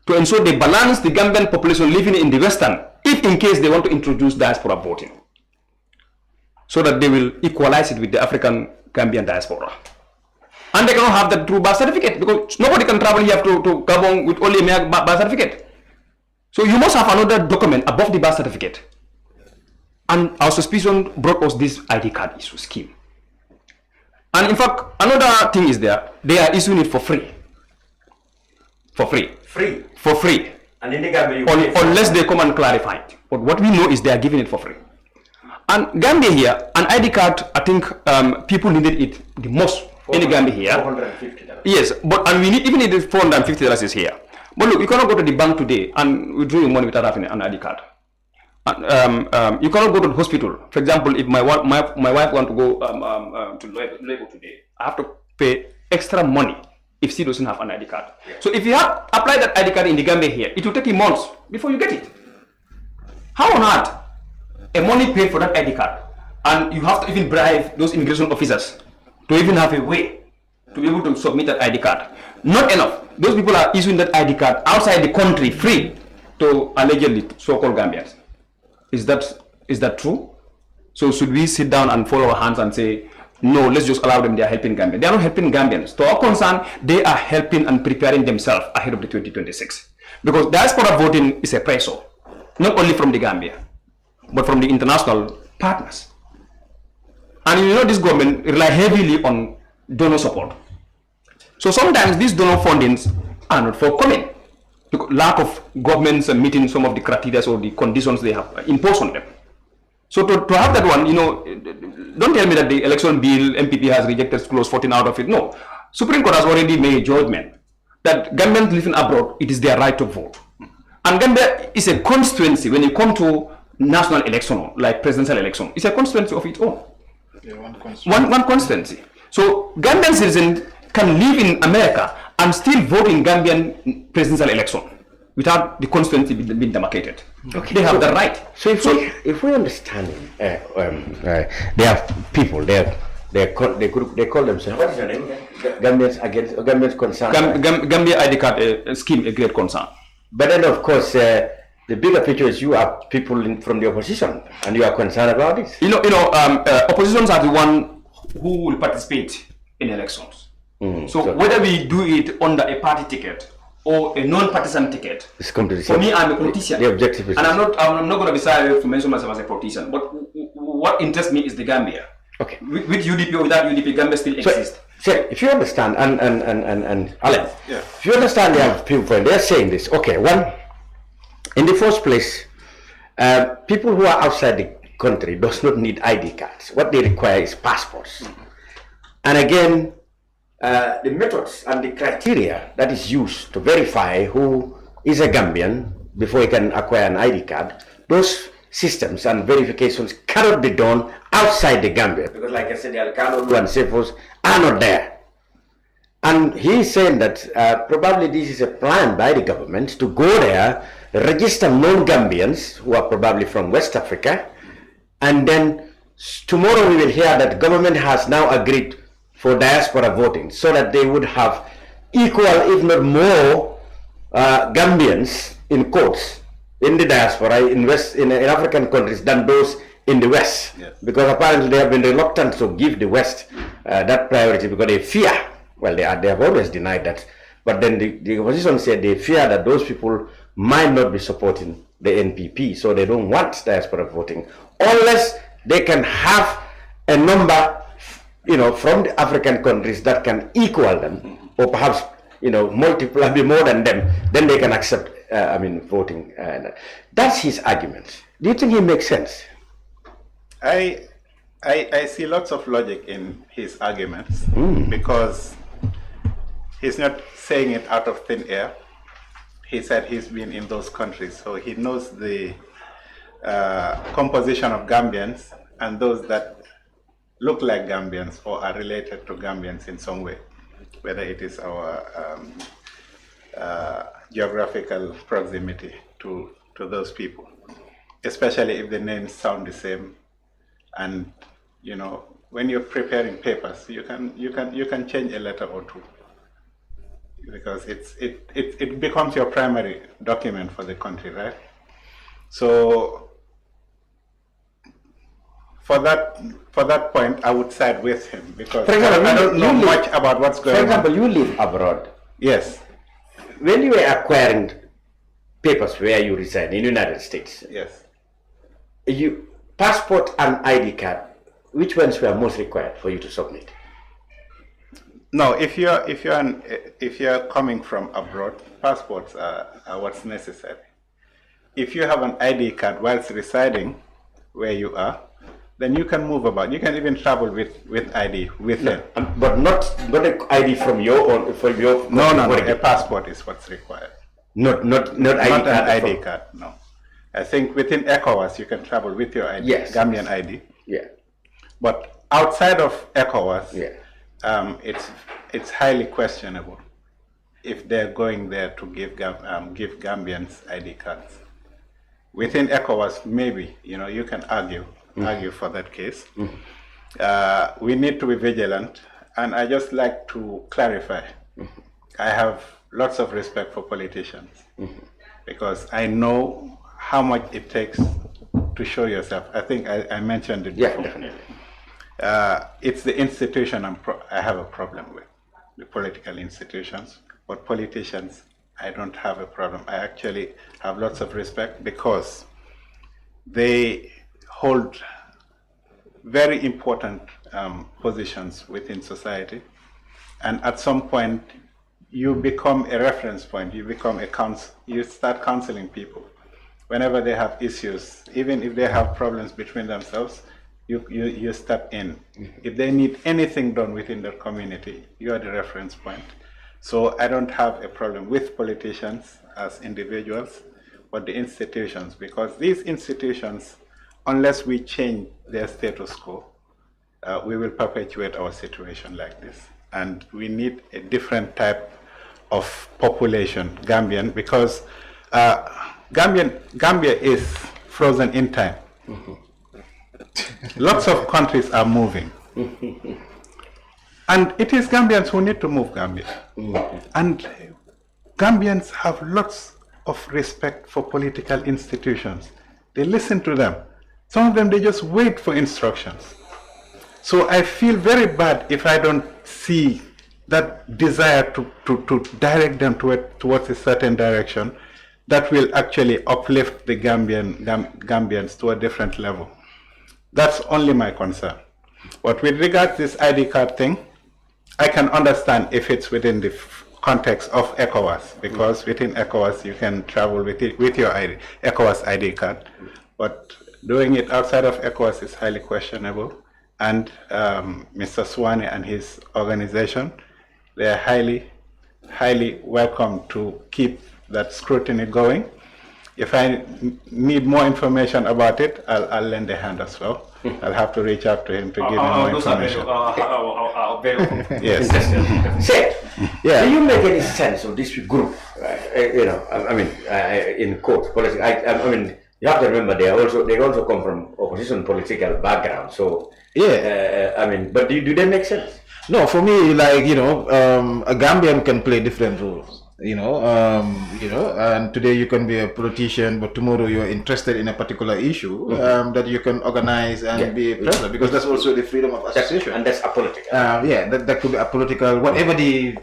to ensure they balance the Gambian population living in the Western, if in case they want to introduce diaspora voting, so that they will equalize it with the African Gambian diaspora. And they cannot have that through birth certificate, because nobody can travel here to Gabon with only a mere birth certificate. So you must have another document above the birth certificate. And our suspicion brought us this ID card issue scheme. And in fact, another thing is they are issuing it for free. For free. Free? For free. And in the Gambia, unless they come and clarify it. But what we know is they are giving it for free. And Gambia here, an ID card, I think people needed it the most in the Gambia here. $450. Yes, but and we need even if $450 is here. But look, you cannot go to the bank today and withdraw your money without having an ID card. And, you cannot go to the hospital. For example, if my wife want to go to labor today, I have to pay extra money if she doesn't have an ID card. Yeah. So if you have applied that ID card in the Gambia here, it will take you months before you get it. How on earth a money paid for that ID card, and you have to even bribe those immigration officers to even have a way to be able to submit that ID card? Not enough. Those people are issuing that ID card outside the country free to allegedly so-called Gambians. Is that true? So should we sit down and fold our hands and say, no, let's just allow them, they are helping Gambia? They are not helping Gambians. To our concern, they are helping and preparing themselves ahead of the 2026. Because diaspora voting is a pressure, not only from the Gambia, but from the international partners. And you know this government rely heavily on donor support. So sometimes these donor fundings are not forthcoming. Because lack of governments meeting some of the criteria or the conditions they have imposed on them. So to have that one, you know, don't tell me that the election bill, MPP has rejected clause 14 out of it. No. Supreme Court has already made a judgment that Gambians living abroad, it is their right to vote. And Gambia is a constituency when you come to national election, like presidential election. It's a constituency of its own. Yeah, one constituency. So Gambian citizens can live in America and still vote in Gambian presidential election without the constituency being demarcated. Okay. They have the right. So if we understand, they have people. They call themselves. What is your name? Gambians concern. Gambia ID card scheme a great concern. But then of course the bigger picture is you are people from the opposition and you are concerned about this. Oppositions are the one who will participate in elections. So whether we do it under a party ticket or a non-partisan ticket, for me, I'm a politician. The objective is, and I'm not going to be sorry to mention myself as a politician. But what interests me is the Gambia. Okay. With UDP or without UDP, Gambia still exists. So if you understand, and Alan, if you understand, they have people they're saying this. Okay, one, in the first place, people who are outside the country does not need ID cards. What they require is passports. And again, the methods and the criteria that is used to verify who is a Gambian before he can acquire an ID card, those systems and verifications cannot be done outside the Gambia. Because like I said, the Alcalde and Sefos are not there. And he is saying that probably this is a plan by the government to go there, register non-Gambians who are probably from West Africa, and then tomorrow we will hear that government has now agreed for diaspora voting, so that they would have equal, if not more, Gambians in quotes in the diaspora in African countries than those in the West. Yes. Because apparently they have been reluctant to give the West that priority because they fear. Well, they have always denied that. But then the opposition said they fear that those people might not be supporting the NPP, so they don't want diaspora voting unless they can have a number, from the African countries that can equal them, or perhaps, multiply, be more than them, then they can accept, voting. That's his argument. Do you think he makes sense? I see lots of logic in his arguments because he's not saying it out of thin air. He said he's been in those countries, so he knows the composition of Gambians and those that look like Gambians or are related to Gambians in some way, whether it is our geographical proximity to those people, especially if the names sound the same. And when you're preparing papers, you can change a letter or two, because it becomes your primary document for the country, right? So for that point, I would side with him because I don't know much about what's going on. For example, you live abroad. Yes. When you were acquiring papers where you reside in the United States, yes, passport and ID card, which ones were most required for you to submit? No, if you're coming from abroad, passports are what's necessary. If you have an ID card whilst residing where you are, then you can move about. You can even travel with ID with them. But not an ID from your own, from your. No. A passport is what's required. Not ID not card. An ID card. No. I think within ECOWAS you can travel with your ID, yes. Gambian ID. Yeah. But outside of ECOWAS, yeah. It's highly questionable if they're going there to give Gambians ID cards. Within ECOWAS, maybe you can argue for that case. We need to be vigilant, and I just like to clarify. I have lots of respect for politicians because I know how much it takes to show yourself. I think I mentioned it Yeah, before. definitely. It's the institution I have a problem with, the political institutions. But politicians, I don't have a problem. I actually have lots of respect because they hold very important positions within society. And at some point, you become a reference point. You become you start counseling people. Whenever they have issues, even if they have problems between themselves, you step in. If they need anything done within their community, you are the reference point. So I don't have a problem with politicians as individuals, but the institutions, because these institutions, unless we change their status quo, we will perpetuate our situation like this. And we need a different type of population, Gambian, because Gambia is frozen in time. Lots of countries are moving. And it is Gambians who need to move Gambia. And Gambians have lots of respect for political institutions. They listen to them. Some of them, they just wait for instructions. So I feel very bad if I don't see that desire to direct them towards a certain direction that will actually uplift the Gambians to a different level. That's only my concern. But with regard to this ID card thing, I can understand if it's within the context of ECOWAS, because within ECOWAS you can travel with your ECOWAS ID card. But doing it outside of ECOWAS is highly questionable. And Mr. Suwaneh and his organization, they are highly welcome to keep that scrutiny going. If I need more information about it, I'll lend a hand as well. I'll have to reach out to him to give me more information. Yes. Say, do you make any sense of this group? In quotes, politics. I mean, you have to remember they also come from opposition political background. So but do they make sense? No, for me, a Gambian can play different roles. And today you can be a politician, but tomorrow you are interested in a particular issue that you can organize and be present, because that's also the freedom of association. And that's apolitical. That could be apolitical. Whatever the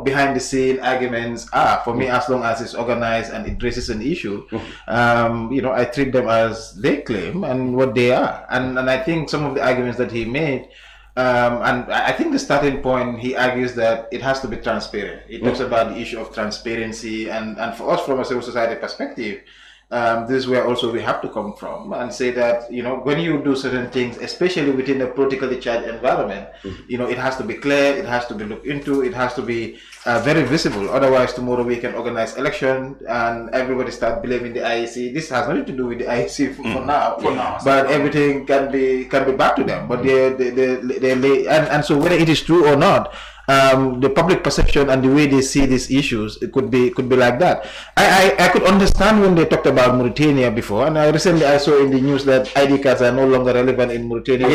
behind the scene arguments are, for me, as long as it's organized and it raises an issue, I treat them as they claim and what they are. And I think some of the arguments that he made. And I think the starting point, he argues that it has to be transparent. He talks about the issue of transparency, and for us, from a civil society perspective, this is where also we have to come from and say that, when you do certain things, especially within a politically charged environment, it has to be clear, it has to be looked into, it has to be very visible. Otherwise, tomorrow we can organize election and everybody start blaming the IEC. This has nothing to do with the IEC for now. But everything can be back to them. But and so whether it is true or not, the public perception and the way they see these issues, it could be like that. I could understand when they talked about Mauritania before, and recently I saw in the news that ID cards are no longer relevant in Mauritania.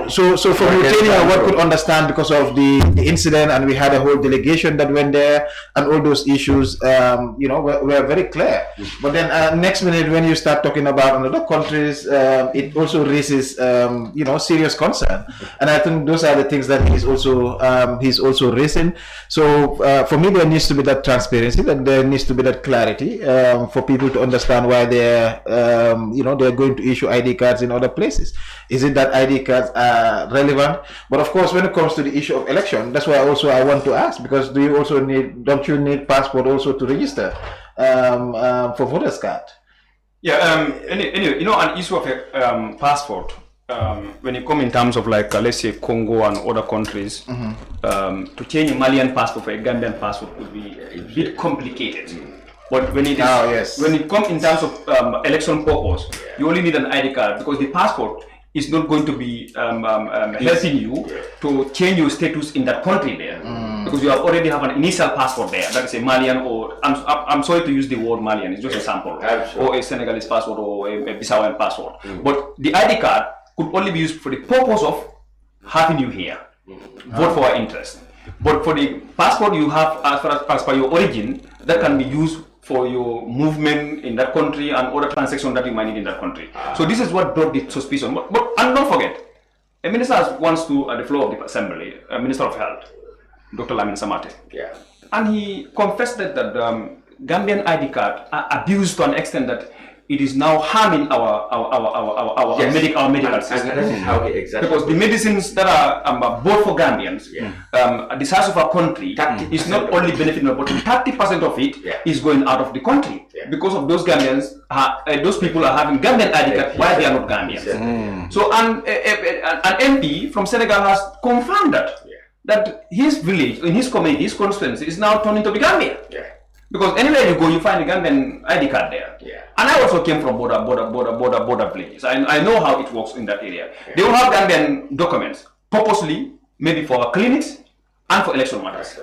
So for Mauritania, one could understand because of the incident, and we had a whole delegation that went there, and all those issues, were very clear. But then next minute, when you start talking about another countries, it also raises, serious concern. And I think those are the things that he's also raising. So for me, there needs to be that transparency, that there needs to be that clarity for people to understand why they're going to issue ID cards in other places. Is it that ID cards are relevant? But of course, when it comes to the issue of election, that's why also I want to ask, because don't you need passport also to register for voters card? Yeah. Anyway, an issue of a passport. When you come in terms of let's say Congo and other countries, to change a Malian passport for a Gambian passport would be a bit complicated. But when it comes in terms of election purpose, you only need an ID card, because the passport is not going to be helping you to change your status in that country there, because you already have an initial passport there, that is a Malian, or I'm sorry to use the word Malian, it's just a sample, or a Senegalese passport, or a Bissawian passport. But the ID card could only be used for the purpose of having you here, vote for our interest. But for the passport you have as per your origin, that can be used for your movement in that country and other transactions that you might need in that country. So this is what brought the suspicion. But and don't forget, a minister wants to, at the floor of the assembly, a minister of health, Dr. Sait Matty. Yeah. And he confessed that Gambian ID card are abused to an extent that it is now harming our medical system. And that is how he exactly. Because the medicines that are both for Gambians, the size of our country is not only benefiting, but 30% of it is going out of the country because of those Gambians. Those people are having Gambian ID card while they are not Gambians. So an MP from Senegal has confirmed that his village, in his community, his constituency is now turned into the Gambia. Because anywhere you go, you find a Gambian ID card there. And I also came from border villages. I know how it works in that area. They will have Gambian documents, purposely, maybe for clinics and for election matters.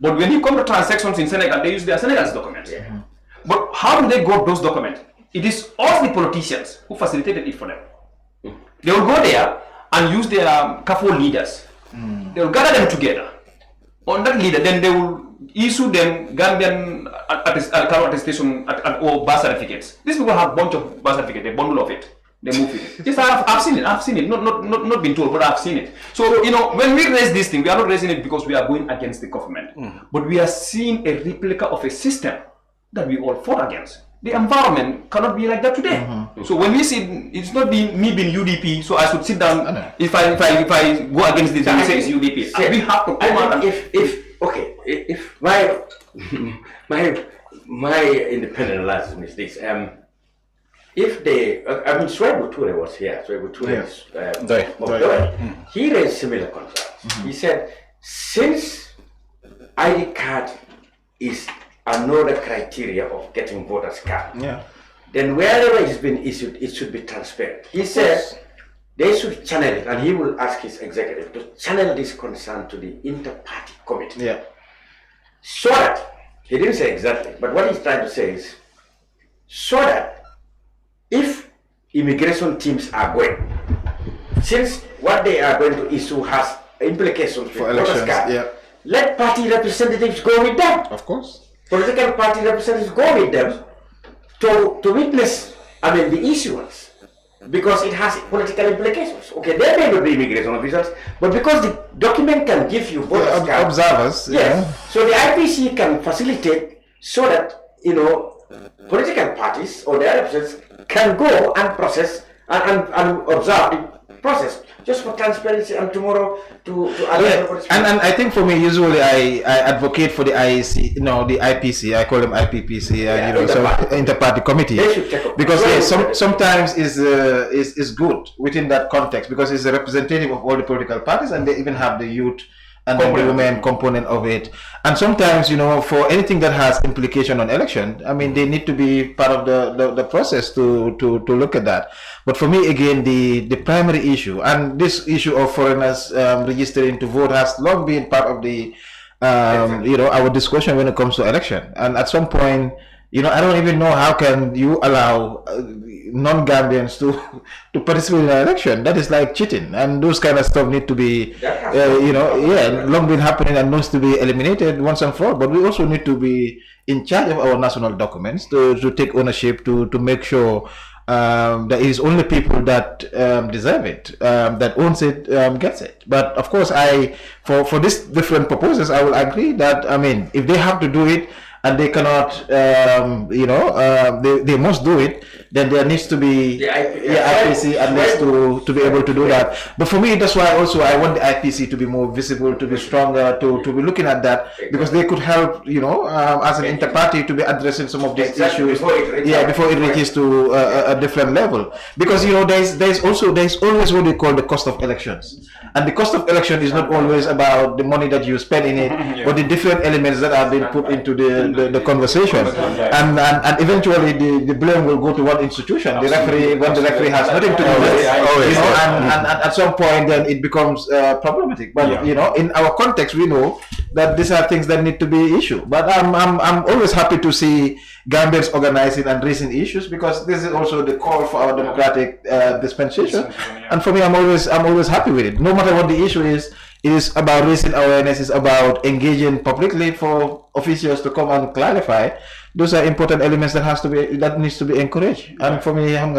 But when you come to transactions in Senegal, they use their Senegalese documents. But how do they got those documents? It is all the politicians who facilitated it for them. They will go there and use their CAFO leaders. They will gather them together. On that leader, then they will issue them Gambian attestation or birth certificates. These people have a bunch of birth certificates, a bundle of it. They move it. Yes, I've seen it. Not been told, but I've seen it. So, you know, when we raise this thing, we are not raising it because we are going against the government. But we are seeing a replica of a system that we all fought against. The environment cannot be like that today. So when we see, it's not me being UDP, so I should sit down. If I go against this, we say it's UDP. We have to come out. If my independent analysis is this, if they, I mean, Swaibu Ture was here. Swaibu Ture he raised similar concerns. He said, since ID card is another criteria of getting voters card, then wherever it's been issued, it should be transparent. He said they should channel it, and he will ask his executive to channel this concern to the inter-party committee. So that, he didn't say exactly, but what he's trying to say is, so that if immigration teams are going, since what they are going to issue has implications for voters card, let party representatives go with them. Of course. Political party representatives go with them to witness, I mean, the issuance, because it has political implications. Okay, they may not be immigration officers, but because the document can give you observers. So the IPC can facilitate so that, you know, political parties or their representatives can go and process and observe the process, just for transparency, and tomorrow to and I think for me, usually I advocate for the IEC, the IPC. I call them IPPC, so inter-party committee, because sometimes is good within that context, because it's a representative of all the political parties, and they even have the youth and the women component of it. And sometimes, for anything that has implication on election, I mean, they need to be part of the process to look at that. But for me, again, the primary issue, and this issue of foreigners registering to vote has long been part of the, our discussion when it comes to election. And at some point, I don't even know how can you allow non-Gambians to participate in an election. That is like cheating, and those kind of stuff need to be, long been happening and needs to be eliminated once and for all. But we also need to be in charge of our national documents to take ownership, to make sure that it is only people that deserve it, that owns it, gets it. But of course, for these different proposals, I will agree that, I mean, if they have to do it, and they cannot, they must do it, then there needs to be the IPC at least to be able to do that. But for me, that's why also I want the IPC to be more visible, to be stronger, to be looking at that, because they could help, as an inter-party, to be addressing some of these issues before it reaches to a different level. Because there's always what they call the cost of elections, and the cost of election is not always about the money that you spend in it, but the different elements that are being put into the conversation, and eventually the blame will go to one institution, the referee, when the referee has nothing to do with it, and at some point then it becomes problematic. But in our context, we know that these are things that need to be issued. But I'm always happy to see Gambians organizing and raising issues, because this is also the call for our democratic dispensation. And for me, I'm always happy with it, no matter what the issue is. It is about raising awareness, it's about engaging publicly for officials to come and clarify, those are important elements that needs to be encouraged. And for me, I'm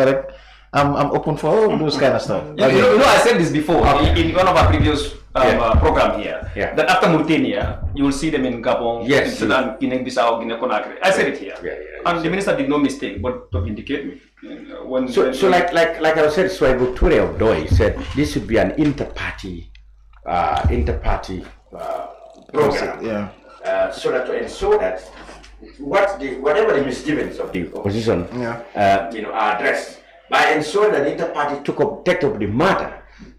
open for all those kind of stuff. You know, I said this before in one of our previous program here. Yeah. That after Mauritania, you will see them in Gabon, Yes, Sudan, Guinea-Bissau, Guinea-Conakry. I said it here, and the minister did no mistake, but to indicate me. Like I said, Swaibu Ture of Doi said this should be an inter-party program. Yeah. So that to ensure that whatever the misgivings of the opposition, are addressed by ensuring that the inter-party take up the matter.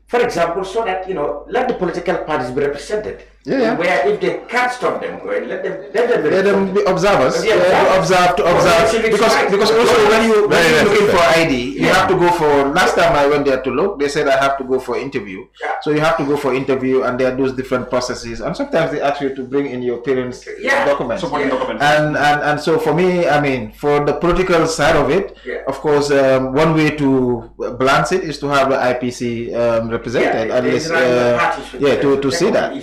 For example, so that let the political parties be represented. Where if they can't stop them going, let them be observers. Observe. Because also when you're looking for ID, you have to go for. Last time I went there to look, they said I have to go for interview. So you have to go for interview, and there are those different processes. And sometimes they ask you to bring in your parents' documents. Supporting documents. And so for me, I mean, for the political side of it, of course, one way to balance it is to have the IPC represented, at least, to see that.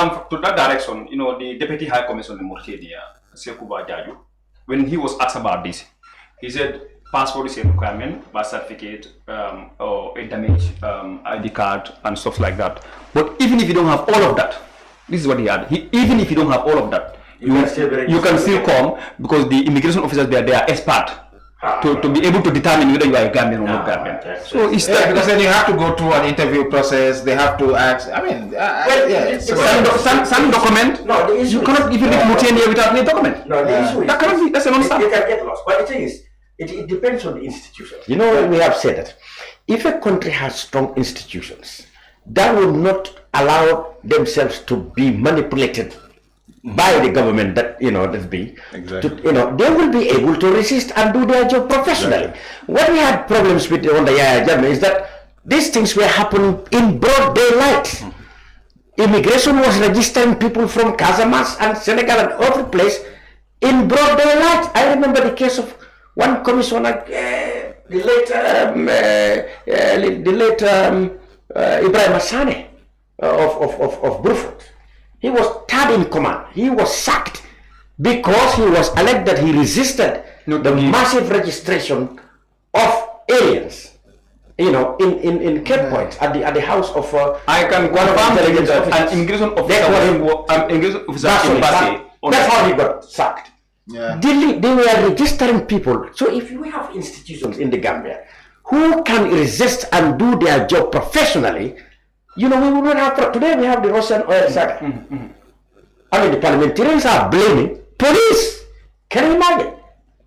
To that direction, the Deputy High Commissioner in Mauritania, Sekuba Jaju, when he was asked about this, he said passport is a requirement, birth certificate, or a damaged ID card and stuff like that. But even if you don't have all of that, this is what he had. Even if you don't have all of that, you can still come, because the immigration officers they are expert to be able to determine whether you are a Gambian or not Gambian. So it's because then you have to go through an interview process. They have to ask. I mean, some document. No, the issue you cannot even live Mauritania without any document. No, the issue is that cannot be. That's a non-stop. You can get lost. But the thing is, it depends on the institution. We have said that if a country has strong institutions, that will not allow themselves to be manipulated by the government they will be able to resist and do their job professionally. What we had problems with on the Yaya Jammeh is that these things were happening in broad daylight. Immigration was registering people from Casamance and Senegal and other place in broad daylight. I remember the case of one commissioner, the late Ibrahim Hassane of Brufut. He was third in command. He was sacked because he was alleged that he resisted the massive registration of aliens, in Cape Point at the house of. I can confirm that an immigration officer. That's how he got sacked. Yeah. They were registering people. So if we have institutions in the Gambia who can resist and do their job professionally, we will not have. Today we have the Russian oil saga. I mean, the parliamentarians are blaming police. Can you imagine?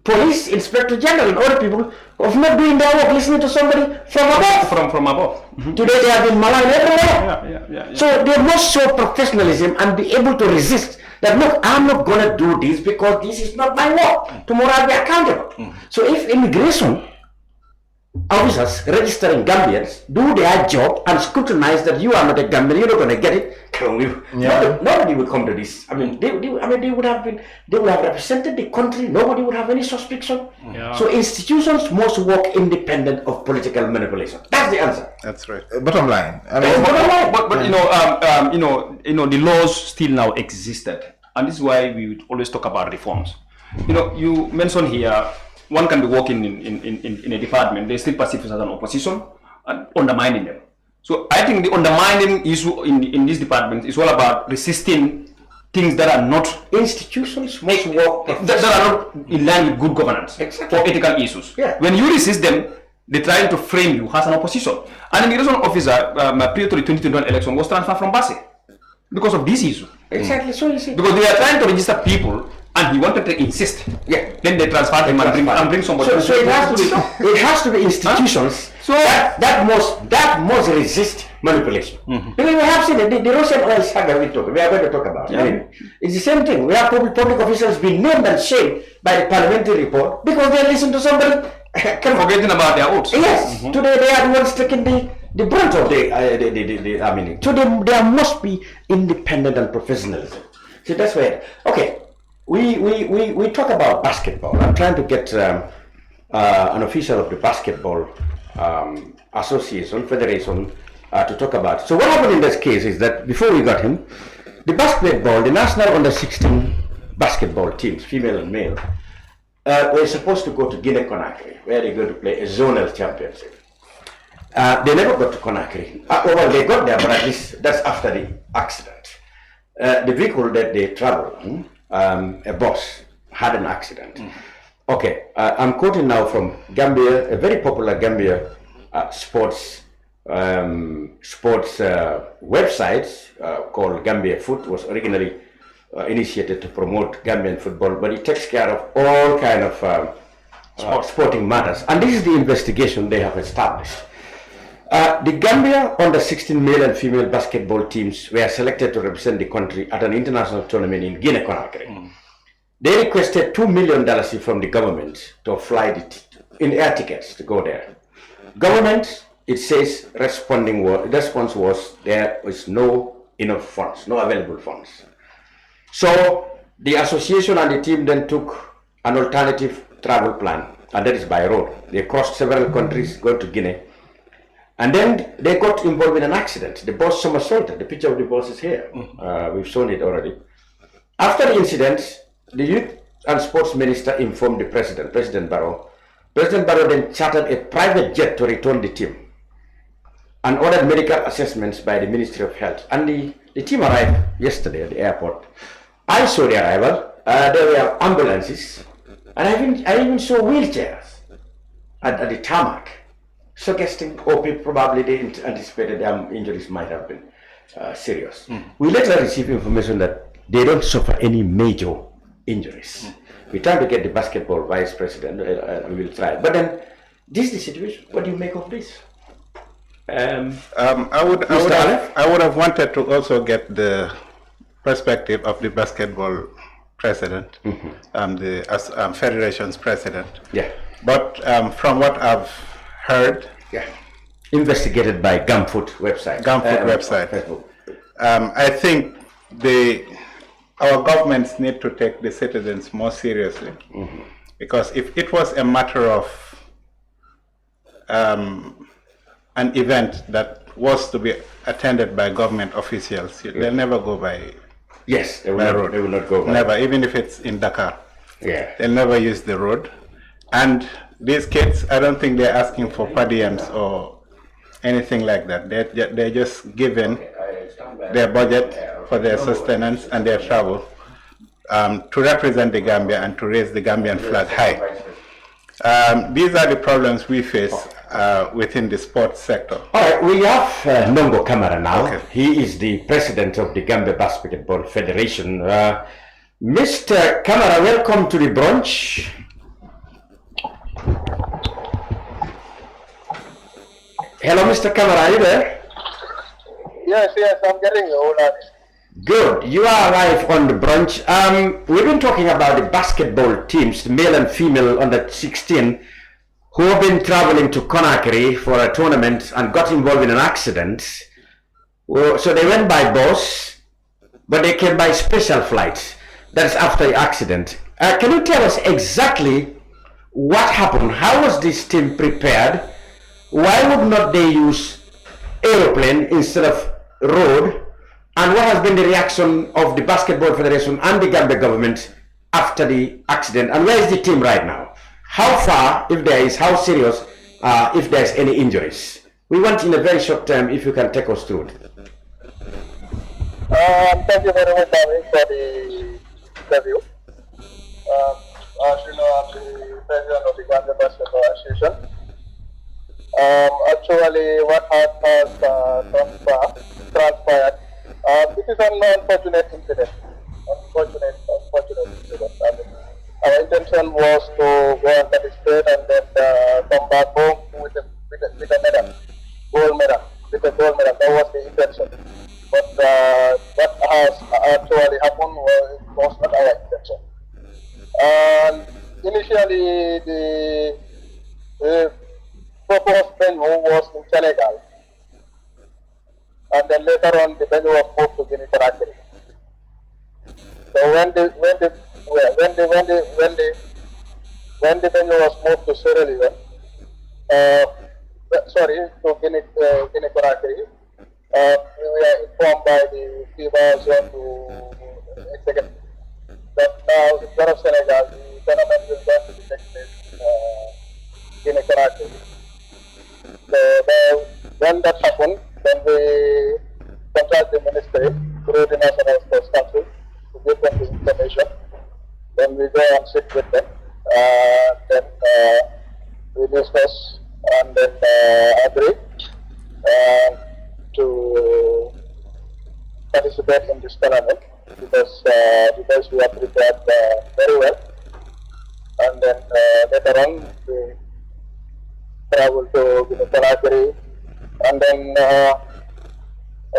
Police, Inspector General, and other people of not doing their work, listening to somebody from above. From above. Today they have been maligned everywhere. Yeah. So they must show professionalism and be able to resist. That look, I'm not going to do this because this is not my work. Tomorrow I'll be accountable. So if immigration officers registering Gambians do their job and scrutinize that you are not a Gambian, you're not going to get it. Nobody will come to this. I mean, they would have represented the country. Nobody would have any suspicion. So institutions must work independent of political manipulation. That's the answer. That's right. Bottom line. But the laws still now existed, and this is why we would always talk about reforms. You mentioned here, one can be working in a department, they still perceive as an opposition and undermining them. So I think the undermining issue in this department is all about resisting things that are not institutions must work that are not in line with good governance or ethical issues. When you resist them, they're trying to frame you as an opposition. An immigration officer prior to the 2021 election was transferred from Basse because of this issue. Exactly. So you see, because they are trying to register people, and he wanted to insist. Then they transfer him and bring somebody. So it has to be institutions. So that must resist manipulation. Because we have seen the Russian oil saga we are going to talk about. I mean, it's the same thing. We have public officials being named and shamed by the parliamentary report because they listen to somebody. Forgetting about their oaths. Yes. Today they are the ones taking the brunt of the meaning. So there must be independent and professionalism. So that's where. Okay. We talk about basketball. I'm trying to get an official of the basketball association, federation, to talk about it. So what happened in this case is that before we got him, the national under-16 basketball teams, female and male, were supposed to go to Guinea-Conakry, where they're going to play a zonal championship. They never got to Conakry. Well, they got there, but at least that's after the accident. The vehicle that they traveled, a bus, had an accident. Okay, I'm quoting now from Gambia, a very popular Gambia sports website called Gambia Foot. Was originally initiated to promote Gambian football, but it takes care of all kind of sporting matters. And this is the investigation they have established. The Gambia under 16 male and female basketball teams were selected to represent the country at an international tournament in Guinea-Conakry. They requested $2 million from the government to fly in air tickets to go there. Government, it says, response was there was no enough funds, no available funds. So the association and the team then took an alternative travel plan, and that is by road. They crossed several countries, going to Guinea, and then they got involved in an accident. The bus somersaulted. The picture of the bus is here. We've shown it already. After the incident, the Youth and Sports Minister informed the President, President Barrow. President Barrow then chartered a private jet to return the team and ordered medical assessments by the Ministry of Health. And the team arrived yesterday at the airport. I saw the arrival. There were ambulances, and I even saw wheelchairs at the tarmac, suggesting probably they anticipated their injuries might have been serious. We later received information that they don't suffer any major injuries. We're trying to get the basketball vice president, and we'll try. But then, this is the situation. What do you make of this? I would have wanted to also get the perspective of the basketball president, the federation's president. Yeah. But from what I've heard, investigated by Gumfoot website. Facebook. I think our governments need to take the citizens more seriously, because if it was a matter of an event that was to be attended by government officials, they'll never go by. Yes, they will not go by. Never, even if it's in Dakar. Yeah. They'll never use the road. And these kids, I don't think they're asking for per diems or anything like that. They're just given their budget for their sustenance and their travel to represent the Gambia and to raise the Gambian flag high. These are the problems we face within the sports sector. All right, we have Nongo Kamara now. Okay. He is the president of the Gambia Basketball Federation. Mr. Kamara, welcome to the brunch. Hello, Mr. Kamara, are you there? Yes, I'm getting you. Hold on. Good. You are live on the brunch. We've been talking about the basketball teams, male and female under 16, who have been traveling to Conakry for a tournament and got involved in an accident. So they went by bus, but they came by special flights. That's after the accident. Can you tell us exactly what happened? How was this team prepared? Why would not they use aeroplane instead of road? And what has been the reaction of the Basketball Federation and the Gambia government after the accident? And where is the team right now? How far, if there is, how serious, if there's any injuries? We want in a very short time, if you can take us through it. Thank you very much, David, for the interview. As you know, I'm the president of the Gambia Basketball Association. Actually, what has transpired, this is an unfortunate incident. Unfortunate incident. Our intention was to go and participate and then come back home with a medal, gold medal, with a gold medal. That was the intention. But what has actually happened was not our intention. And initially, the proposed venue was in Senegal, and then later on the venue was moved to Guinea-Conakry. So when the venue was moved to Sierra Leone, to Guinea-Conakry, we were informed by the FIBA zone to executive that now instead of Senegal, the tournament will going to be taking place in Conakry. So when that happened, then we contact the ministry through the National Sports Council to give them the information. Then we go and sit with them. Then we discuss and then agree to participate in this tournament because we are prepared very well. And then later on we travel to Conakry, and then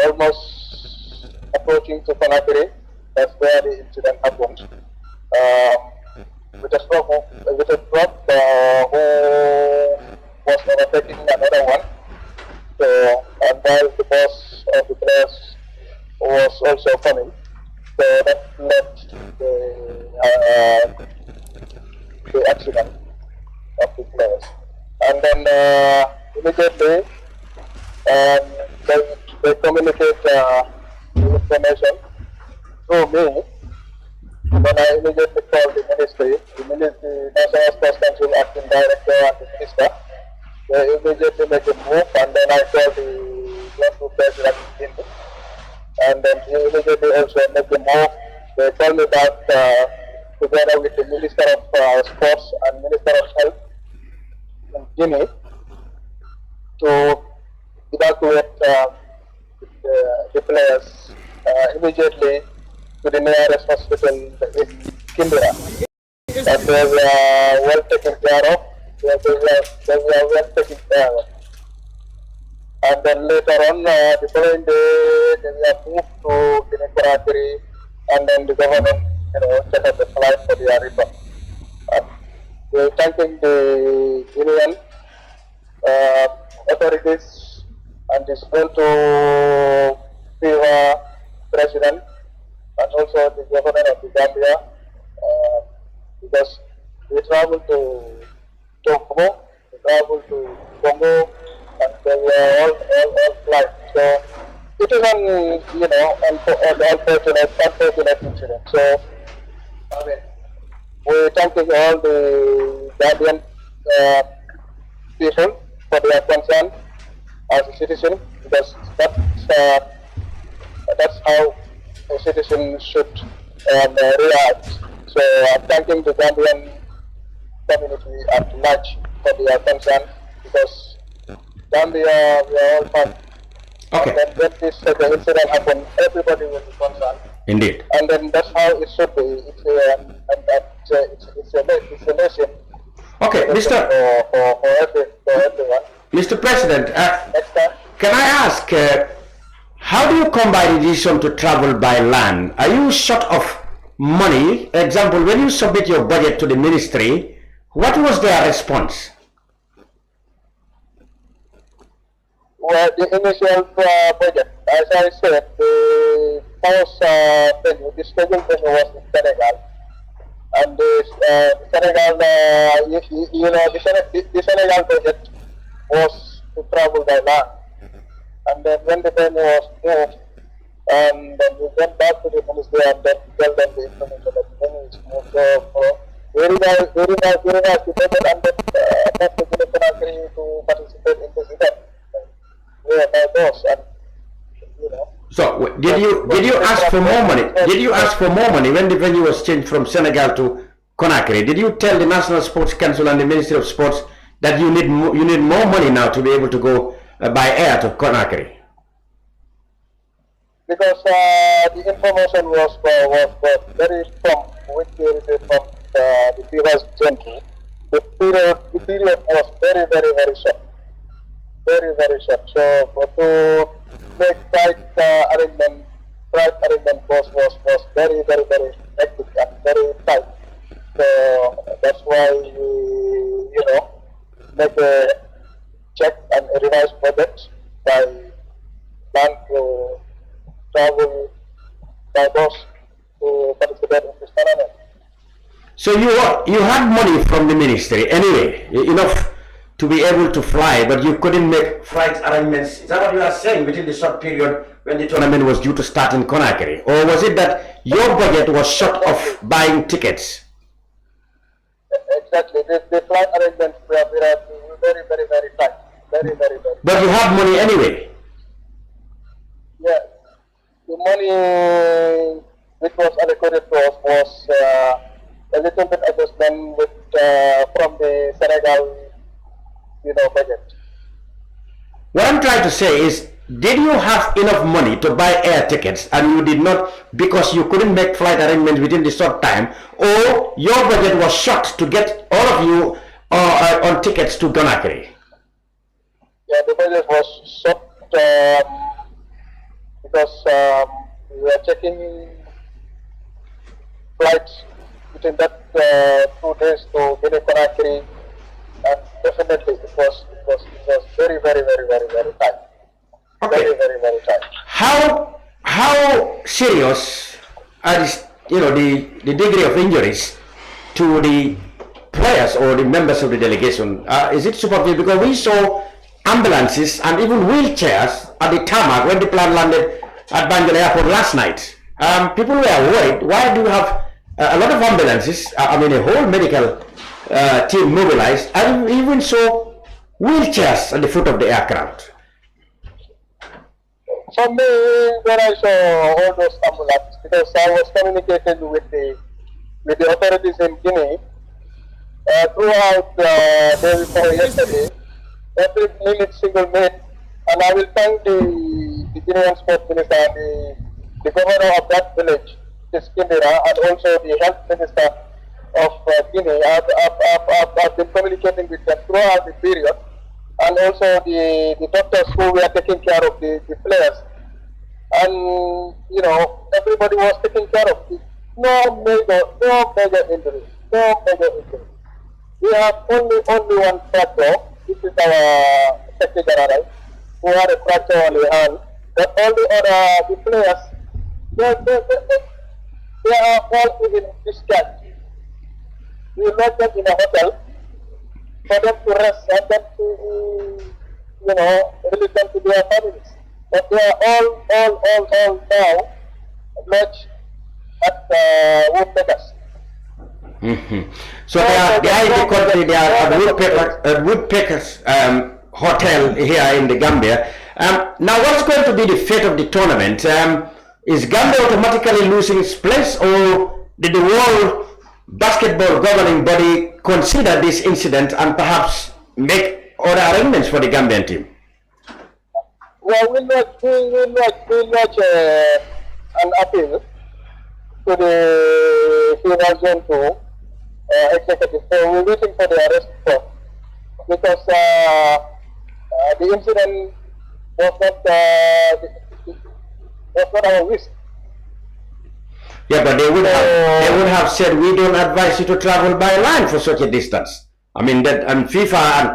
almost approaching to Conakry, that's where the incident happened. With a truck who was overtaking another one. So, and while the boss of the players was also coming, so that led the accident of the players. And then immediately they communicate the information through me. When I immediately called the ministry, the National Sports Council acting director and the minister, they immediately make a move, and then I called the local president, and then he immediately also make a move. They called me back together with the Minister of Sports and Minister of Health in Guinea to evacuate the players immediately to the nearest hospital in Kimbra. And they were well taken care of. They were well taken care of. And then later on, the following day, they were moved to Conakry, and then the government, set up a flight for their return. We're thanking the Union authorities and the Sponto FIFA president, and also the government of the Gambia, because we traveled to Togo, we traveled to Congo, and they were all flights. So it is an unfortunate incident. So we're thanking all the Gambian people for their concern as a citizen, because that's how a citizen should react. So I'm thanking the Gambian community at large for their concern, because Gambia, we are all fun. Okay. And then when the incident happened, everybody will be concerned. Indeed. And then that's how it should be. It's a lesson. Okay, For everyone. Mr. President, Next time. can I ask, how do you come by the decision to travel by land? Are you short of money? Example, when you submit your budget to the ministry, what was their response? Well, the initial budget, as I said, the house venue, the scheduled venue was in Senegal. And the Senegal, the Senegal budget was to travel by land. And then when the venue was moved, and then we went back to the ministry and then tell them the information that the venue is moved. So, very nice to take it, and then to participate in this event. Yeah, my boss, and So did you ask for more money? Did you ask for more money when the venue was changed from Senegal to Conakry? Did you tell the National Sports Council and the Ministry of Sports that you need more money now to be able to go by air to Conakry? Because the information was very prompt, which is from the previous gentry. The period was very short. Very short. So to make flight arrangement was very hectic and very tight. So that's why we make a check and a revised budget by plan to travel by bus to participate in this tournament. So you had money from the ministry anyway, enough to be able to fly, but you couldn't make flight arrangements. Is that what you are saying, within the short period when the tournament was due to start in Conakry? Or was it that your budget was short of buying tickets? Exactly. The flight arrangements were very, very, very tight. Very, very, very. But you have money anyway. Yeah. The money which was allocated to us was a little bit adjustment with from the Senegal, budget. What I'm trying to say is, did you have enough money to buy air tickets and you did not because you couldn't make flight arrangements within the short time, or your budget was short to get all of you on tickets to Conakry? Yeah, the budget was short because we were checking flights within that 2 days to Conakry, and definitely it was very, very, very, very, very tight. Okay. Very, very, very tight. How serious are the degree of injuries to the players or the members of the delegation? Is it superficial? Because we saw ambulances and even wheelchairs at the tarmac when the plane landed at Banjul Airport last night. People were worried. Why do you have a lot of ambulances? A whole medical team mobilized, and we even saw wheelchairs at the foot of the aircraft. For me, when I saw all those ambulances, because I was communicating with the authorities in Guinea throughout the day before yesterday, every minute, single minute, and I will thank the Guinean Sports Minister and the governor of that village, Kindira, and also the health minister of Guinea. I've been communicating with them throughout the period, and also the doctors who were taking care of the players. And, everybody was taking care of it. No major injury. We have only one fracture. This is our Secretary General, who had a fracture on the hand. But all the players, they are all within discharge. We lodge them in a hotel for them to rest and them to, release them to their families. But they are all now lodged at Woodpeckers. So they are in the country, they are at Woodpeckers Hotel here in the Gambia. Now what's going to be the fate of the tournament? Is Gambia automatically losing its place, or did the World Basketball Governing Body consider this incident and perhaps make other arrangements for the Gambian team? Well, we'll lodge an appeal to the FIFA Zone 2 executive. So we're waiting for the arrest report, because the incident was not our wish. Yeah, but they would have said, we don't advise you to travel by land for such a distance. FIFA and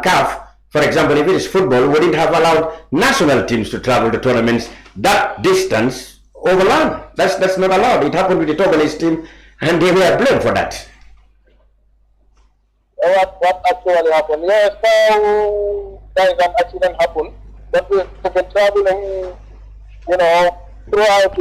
CAF, for example, if it is football, wouldn't have allowed national teams to travel to tournaments that distance over land. That's not allowed. It happened with the Togolese team, and they were blamed for that. What actually happened? Yes, now there is an accident happened, but we've been traveling, throughout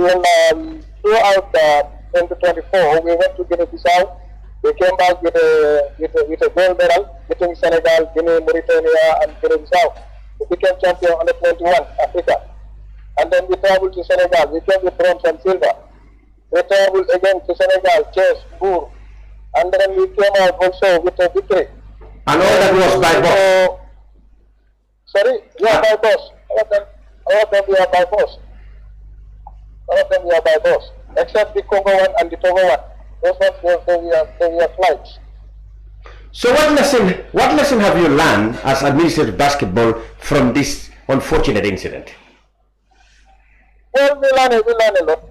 2024. We went to Guinea-Bissau. We came back with a gold medal between Senegal, Guinea, Mauritania, and Guinea-Bissau. We became champion under 21 Africa. And then we traveled to Senegal. We came with bronze and silver. We traveled again to Senegal, Chess, Bour. And then we came out also with a victory. And all that was by bus? Sorry? Yeah, by bus. All of them we are by bus. Except the Congo one and the Togo one. Those ones, they were flights. So what lesson have you learned as administrative basketball from this unfortunate incident? Well, we learn a lot.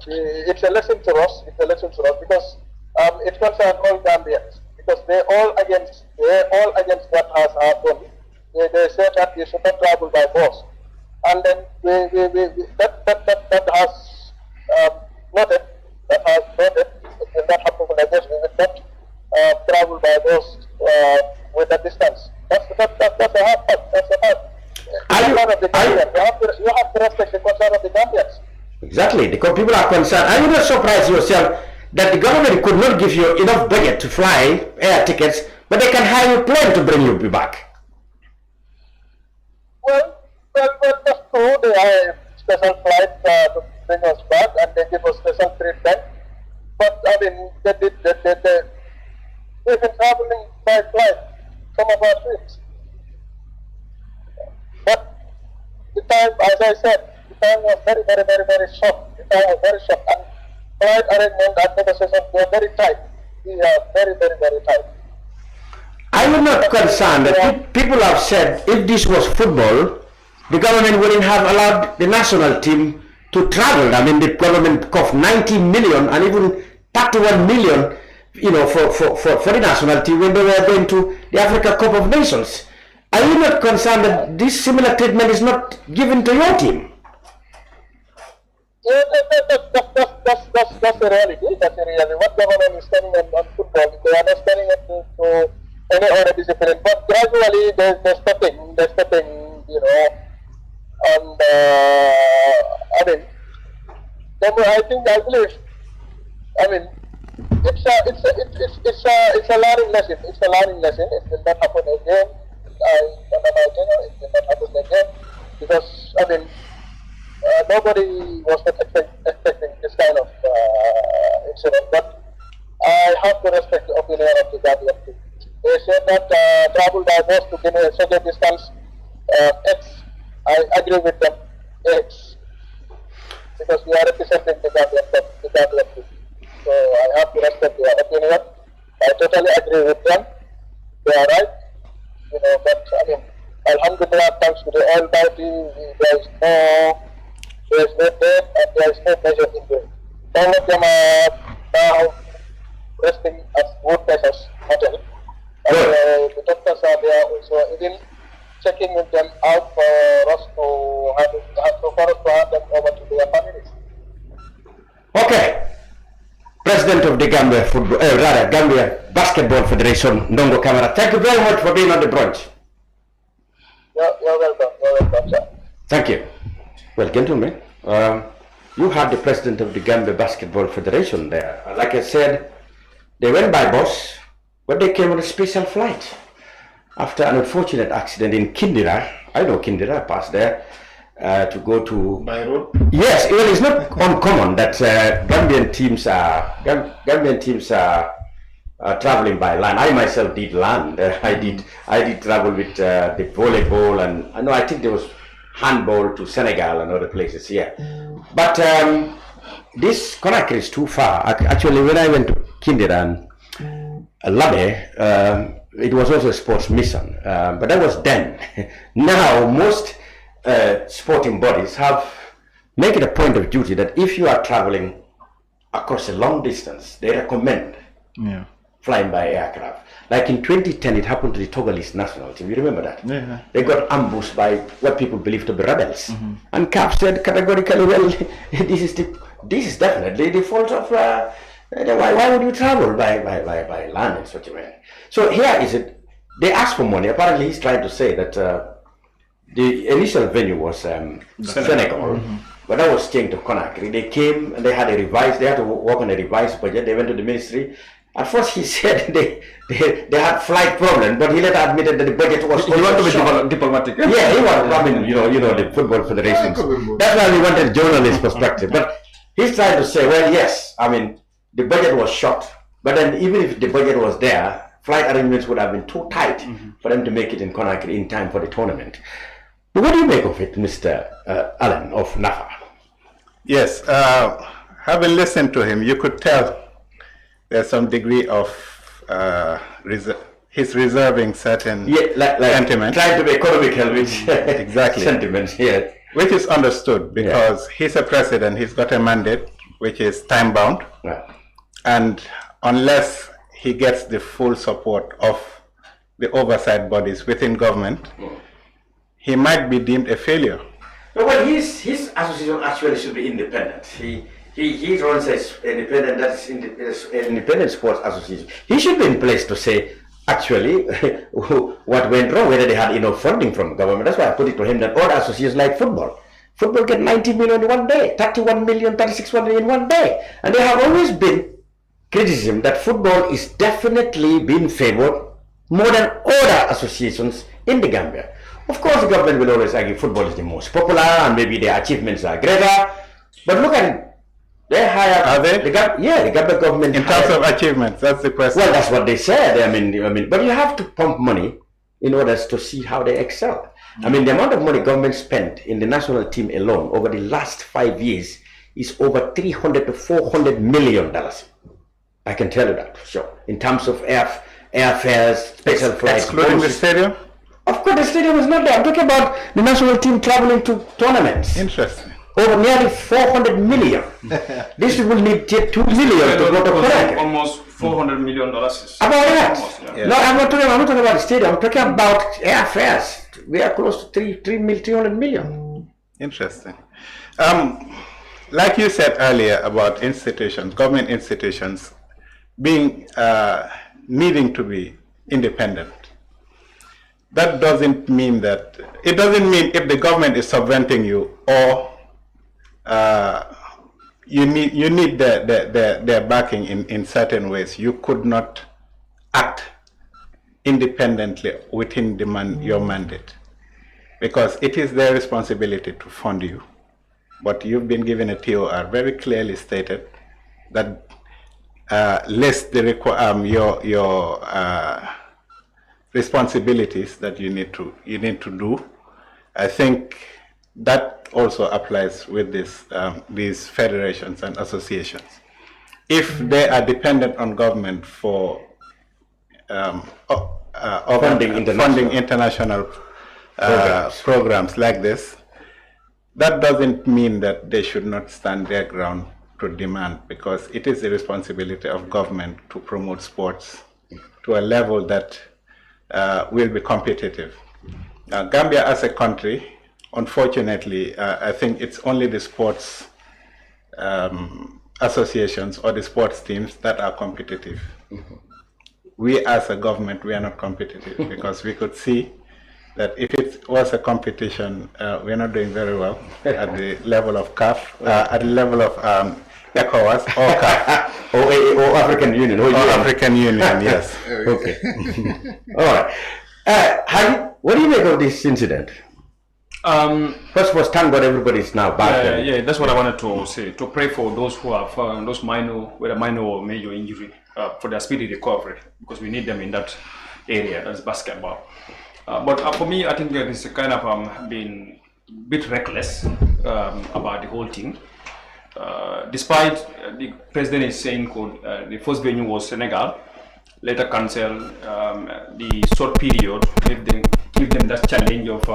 It's a lesson to us. Because it concerns all Gambians. Because they're all against what has happened. They said that you should not travel by bus. And then that has noted, and that happened when I guess we will not travel by bus with that distance. That's the hard part. That's the hard. You have to respect the concern of the Gambians. Exactly. The people are concerned. Are you not surprised yourself that the government could not give you enough budget to fly air tickets, but they can hire you a plane to bring you back. Well, that's true. They have special flights to bring us back, and they give us special treatment. But I mean, they've been traveling by flight, some of our trips. But the time, as I said, the time was very short. The time was very short, and flight arrangement and negotiations were very tight. We are very tight. I am not concerned that people have said if this was football, the government wouldn't have allowed the national team to travel. I mean, the government cost 90 million and even 31 million, you know, for the national team when they were going to the Africa Cup of Nations. Are you not concerned that this similar treatment is not given to your team? Yeah, that's the reality. That's the reality. What government is spending on football, they are not spending it to any other discipline. But gradually, they're stepping, you know. And I mean, I believe. I mean, it's a learning lesson. It's a learning lesson. It will not happen again. It will not happen again because I mean, nobody was expecting this kind of incident. But I have to respect the opinion of the Gambian people. They said that travel diverse to Guinea such a distance X. I agree with them X because we are representing the Gambian people. So I have to respect their opinion. I totally agree with them. They are right. You know, but I mean, alhamdulillah, thanks to the Almighty, there is no death and there is no measure in there. All of them are now resting at good places, hotel. And the doctors are there also, even checking with them out for us to hand them over to their families. Okay. President of the Gambia Gambia Basketball Federation, Ndongo Camara. Thank you very much for being on the brunch. You're welcome, sir. Thank you. Well, gentlemen, you had the president of the Gambia Basketball Federation there. Like I said, they went by bus, but they came on a special flight after an unfortunate accident in Kindira. I know Kindira, passed there. To go to by road. Yes, well, it's not uncommon that Gambian teams are traveling by land. I myself did land. I did travel with the volleyball and I know I think there was handball to Senegal and other places here. But this Conakry is too far. Actually, when I went to Kindira and Labe, it was also a sports mission, but that was then. Now most sporting bodies have make it a point of duty that if you are traveling across a long distance, they recommend flying by aircraft. Like in 2010, it happened to the Togolese national team. You remember that? Yeah. They got ambushed by what people believe to be rebels. And CAF said categorically, well, this is definitely the fault of why would you travel by land in such a way? So here is it. They asked for money. Apparently, he's trying to say that the initial venue was Senegal, but that was changed to Conakry. They came and they had to work on a revised budget. They went to the ministry. At first he said they had flight problem, but he later admitted that the budget was he wanted to be diplomatic. Yeah, he wanted, I mean, you know the football federations. That's why we wanted journalist perspective. But he's trying to say, well, yes, I mean, the budget was short, but then even if the budget was there, flight arrangements would have been too tight for them to make it in Conakry in time for the tournament. But what do you make of it, Mr. Allen of Nafa? Yes, having listened to him, you could tell there's some degree of he's reserving certain sentiments. Trying to be economical with exactly sentiments, yeah. Which is understood because he's a president, he's got a mandate which is time bound. And unless he gets the full support of the oversight bodies within government, he might be deemed a failure. No, well, his association actually should be independent. He runs an independent sports association. He should be in place to say, actually, what went wrong, whether they had enough funding from government. That's why I put it to him that all associations like football. Football get 90 million in one day, 31 million, 36 million in one day. And they have always been criticism that football is definitely being favored more than other associations in the Gambia. Of course, the government will always argue football is the most popular and maybe their achievements are greater. But look at it. They hired. Are they? The Gambia government. In terms of achievements, that's the question. Well, that's what they said. I mean, but you have to pump money in order to see how they excel. I mean, the amount of money government spent in the national team alone over the last 5 years is over $300 to $400 million. I can tell you that. So, in terms of airfares, special flights, excluding the stadium. Of course, the stadium is not there. I'm talking about the national team traveling to tournaments. Interesting. Over nearly 400 million. These people need 2 million to go to Conakry. Almost $400 million. About that? Almost, yeah. Yeah. No, I'm not talking about the stadium. I'm talking about airfares. We are close to 300 million. Interesting. Like you said earlier about institutions, government institutions being needing to be independent. That doesn't mean that it doesn't mean if the government is subventing you or you need their backing in certain ways. You could not act independently within your mandate, because it is their responsibility to fund you. But you've been given a TOR very clearly stated that list your responsibilities that you need to do. I think that also applies with these federations and associations. If they are dependent on government for funding international programs like this, that doesn't mean that they should not stand their ground to demand, because it is the responsibility of government to promote sports to a level that will be competitive. Gambia as a country, unfortunately, I think it's only the sports associations or the sports teams that are competitive. Mm-hmm. We as a government, we are not competitive because we could see that if it was a competition, we're not doing very well at the level of CAF, at the level of ECOWAS or CAF. or African Union. Or African Union, yes. Okay. All right. Hagi, what do you make of this incident? First was thank God everybody's now back. Yeah, that's what I wanted to say. To pray for those who have those whether minor or major injury, for their speedy recovery, because we need them in that area. That's basketball. But for me, I think it's kind of been a bit reckless about the whole thing. Despite the president is saying the first venue was Senegal, later cancel the short period, give them that challenge of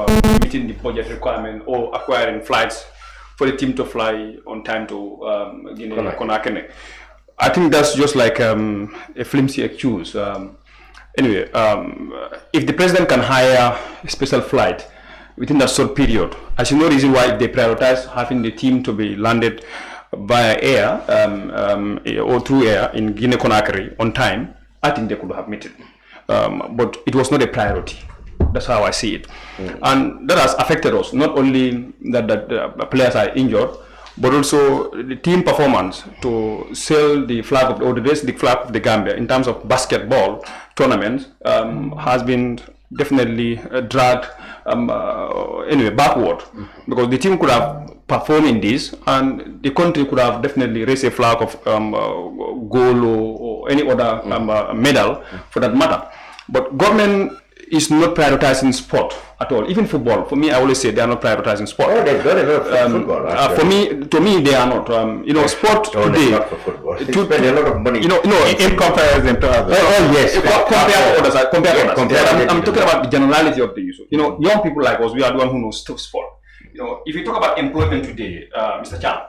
meeting the budget requirement or acquiring flights for the team to fly on time to Conakry. I think that's just like a flimsy excuse. Anyway, if the president can hire a special flight within that short period, I see no reason why if they prioritize having the team to be landed via air or through air in Guinea-Conakry on time, I think they could have met it. But it was not a priority. That's how I see it. And that has affected us, not only that the players are injured, but also the team performance to sail the flag of, or to raise the flag of the Gambia in terms of basketball tournaments has been definitely dragged backward, because the team could have performed in this and the country could have definitely raised a flag of gold or any other medal for that matter. But government is not prioritizing sport at all. Even football, for me, I always say they are not prioritizing sport. Oh, they've got a lot of football. To me, they are not. Sport today. Not for football. They spend a lot of money. In comparison to others. Oh yes. Compared to others. I'm talking about the generality of the issue. Young people like us, we are the one who knows sport. If you talk about employment today, Mr. Chan,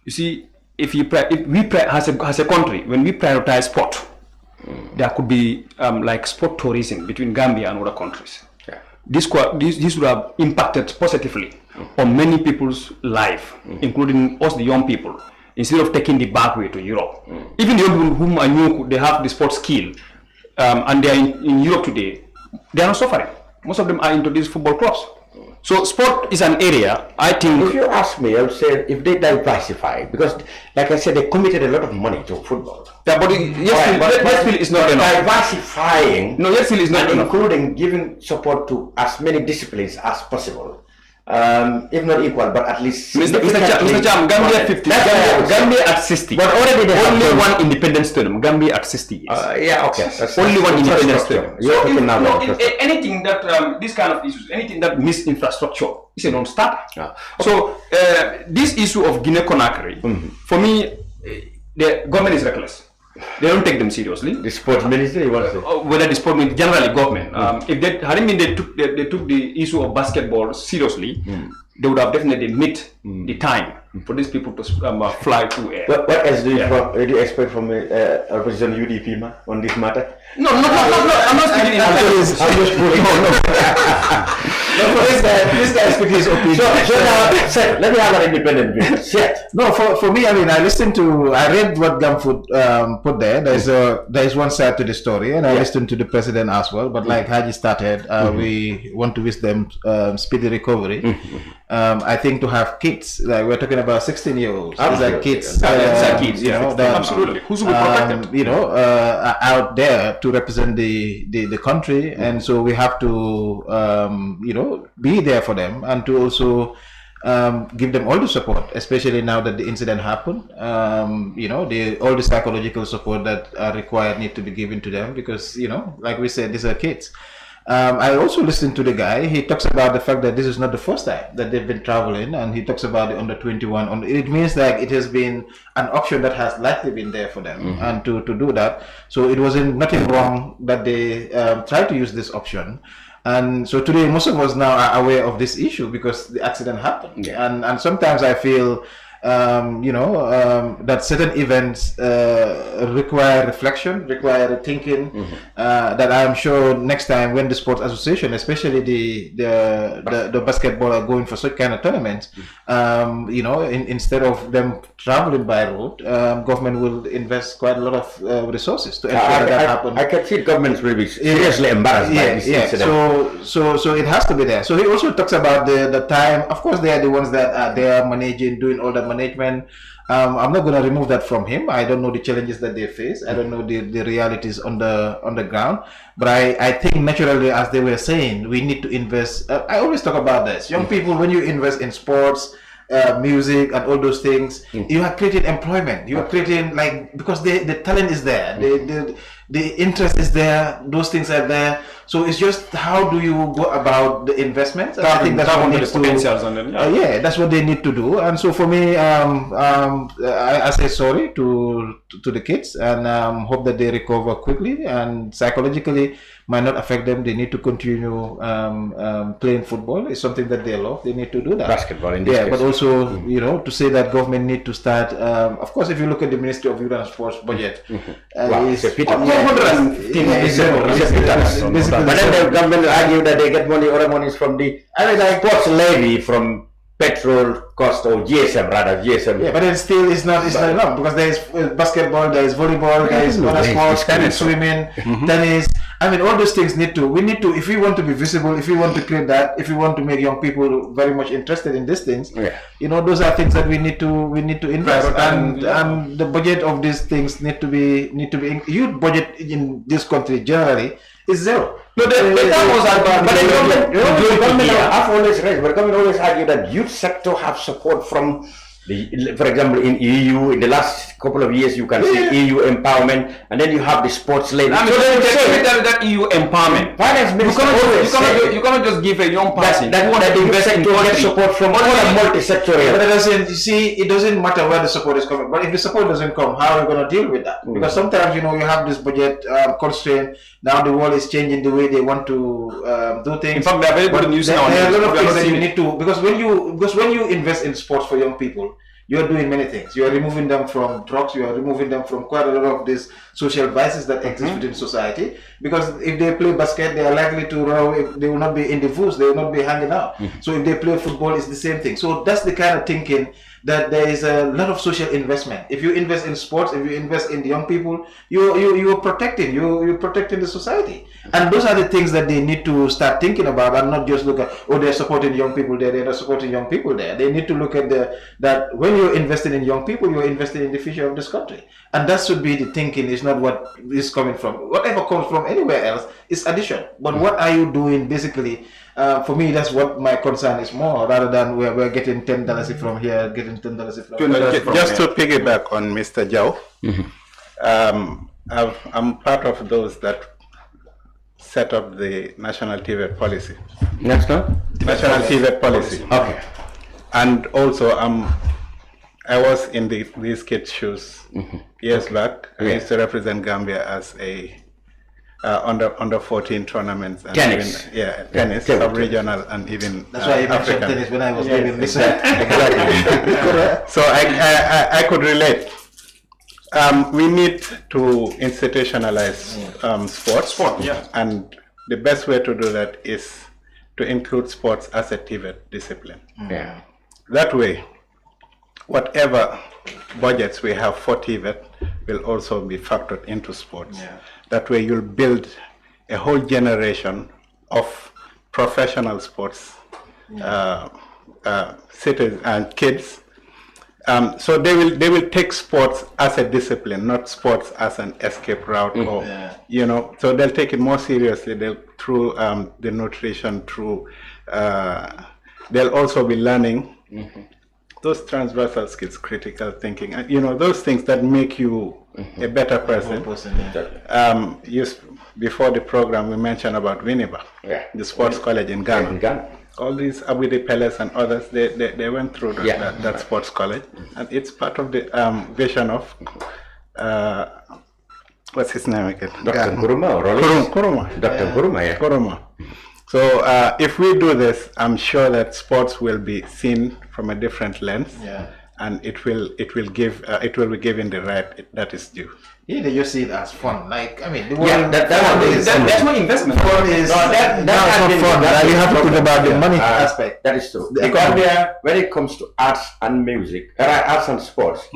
you see, if we as a country, when we prioritize sport, there could be like sport tourism between Gambia and other countries. Yeah. This would have impacted positively on many people's life, including us, the young people, instead of taking the back way to Europe. Even the young people whom I knew, they have the sports skill, and they are in Europe today, they are not suffering. Most of them are into these football clubs. So sport is an area, I think... If you ask me, I would say if they diversify, because like I said, they committed a lot of money to football. Yeah, but Yesfield is not enough. Diversifying, no, Yesfield is not enough. Including giving support to as many disciplines as possible. If not equal, but at least... Mr. Cham, Gambia at 50, Gambia at 60. But already they only one independent stadium, Gambia at 60 years. Yeah, okay. That's only one independent stadium. So anything that, this kind of issues, anything that miss infrastructure is a non-starter. Yeah. So this issue of Guinea-Conakry, for me, the government is reckless. They don't take them seriously. The sports ministry, whether the sport ministry, generally government. If they hadn't been, they took the issue of basketball seriously, they would have definitely met the time for these people to fly through air. What else do you expect from opposition UDP on this matter? No, I'm not speaking in I'm just putting This guy speaks his opinion. So now, let me have an independent view. No, for me, I mean, I read what Gamfoot put there. There is one side to the story, and I listened to the president as well. But like Hagi started, we want to wish them speedy recovery. I think to have kids, like we're talking about 16-year-olds, these are kids, absolutely. Who's will protect them? Out there to represent the country, and so we have to be there for them and to also give them all the support, especially now that the incident happened. All the psychological support that are required need to be given to them because, like we said, these are kids. I also listened to the guy. He talks about the fact that this is not the first time that they've been traveling, and he talks about the under 21. It means like it has been an option that has likely been there for them, and to do that. So it wasn't nothing wrong that they tried to use this option. And so today, most of us now are aware of this issue because the accident happened. And sometimes I feel, that certain events require reflection, require thinking. That I am sure next time when the sports association, especially the basketball, are going for such kind of tournaments, instead of them traveling by road, government will invest quite a lot of resources to ensure that happens. I can see governments will be seriously embarrassed by this incident. So it has to be there. So he also talks about the time. Of course, they are the ones that are there managing, doing all that management. I'm not going to remove that from him. I don't know the challenges that they face. I don't know the realities on the ground. But I think naturally, as they were saying, we need to invest. I always talk about this. Young people, when you invest in sports, music and all those things, you are creating employment. You are creating, because the talent is there, the interest is there, those things are there. So it's just how do you go about the investments? I think that's what needs to, that's what they need to do. And so for me, I say sorry to the kids and hope that they recover quickly, and psychologically might not affect them. They need to continue playing football. It's something that they love. They need to do that. Basketball in this case. But also, to say that government need to start. Of course, if you look at the Ministry of Youth and Sports budget, but then the government will argue that they get money, other monies from the sports levy from petrol cost or GSM rather. Yeah, but then still it's not enough because there is basketball, there is volleyball, there is other sports, swimming, tennis. I mean, all those things we need to, if we want to be visible, if we want to create that, if we want to make young people very much interested in these things, those are things that we need to invest. And the budget of these things need to be youth budget in this country generally is zero. No, the term was about, but the government have always raised, but the government always argue that youth sector have support from for example, in EU, in the last couple of years, you can see EU empowerment, and then you have the sports levy. I mean, so that EU empowerment. Finance minister you cannot just give a young person that invest in get support from other multi-sectorial. But it doesn't matter where the support is coming. But if the support doesn't come, how are we going to deal with that? Because sometimes, you have this budget constraint. Now the world is changing the way they want to do things. In fact, they are very good in using our there are a lot of things that you need to, because when you invest in sports for young people, you are doing many things. You are removing them from drugs. You are removing them from quite a lot of these social vices that exist within society. Because if they play basket, they are likely to run away. They will not be in the woods. They will not be hanging out. So if they play football, it's the same thing. So that's the kind of thinking that there is a lot of social investment. If you invest in sports, if you invest in the young people, you're protecting the society. And those are the things that they need to start thinking about, and not just look at, oh, they're supporting young people there, they're not supporting young people there. They need to look at that when you're investing in young people, you're investing in the future of this country. And that should be the thinking. It's not what is coming from. Whatever comes from anywhere else is addition. But what are you doing basically? For me, that's what my concern is more, rather than we're getting $10 from here, getting $10 from there. Just to piggyback on Mr. Jau, I'm part of those that set up the national TVET policy. National TVET policy. Okay. And also, I was in these kids' shoes years back. I used to represent Gambia as a under 14 tournaments. And Tennis. Even, tennis, sub-regional, and even that's why I mentioned African. tennis when I was giving this. Exactly. So I could relate. We need to institutionalize sports. And the best way to do that is to include sports as a TVET discipline. Yeah. That way, whatever budgets we have for TVET will also be factored into sports. Yeah. That way you'll build a whole generation of professional sports citizens and kids. So they will take sports as a discipline, not sports as an escape route, or so they'll take it more seriously. Through the nutrition, through they'll also be learning those transversal skills, critical thinking, and those things that make you a better person. Before the program, we mentioned about Winneba, the sports college in Ghana. All these Abidi Peles and others, they went through that sports college, and it's part of the vision of what's his name again? Dr. Kuruma. Dr. Kuruma, Kuruma. So if we do this, I'm sure that sports will be seen from a different lens, and it will be given the right that is due. Yeah, they just see it as fun. Like, I mean, that's what investment. Fun is that's not fun. You have to think about the money aspect. That is true. The Gambia, when it comes to arts and music, arts and sports,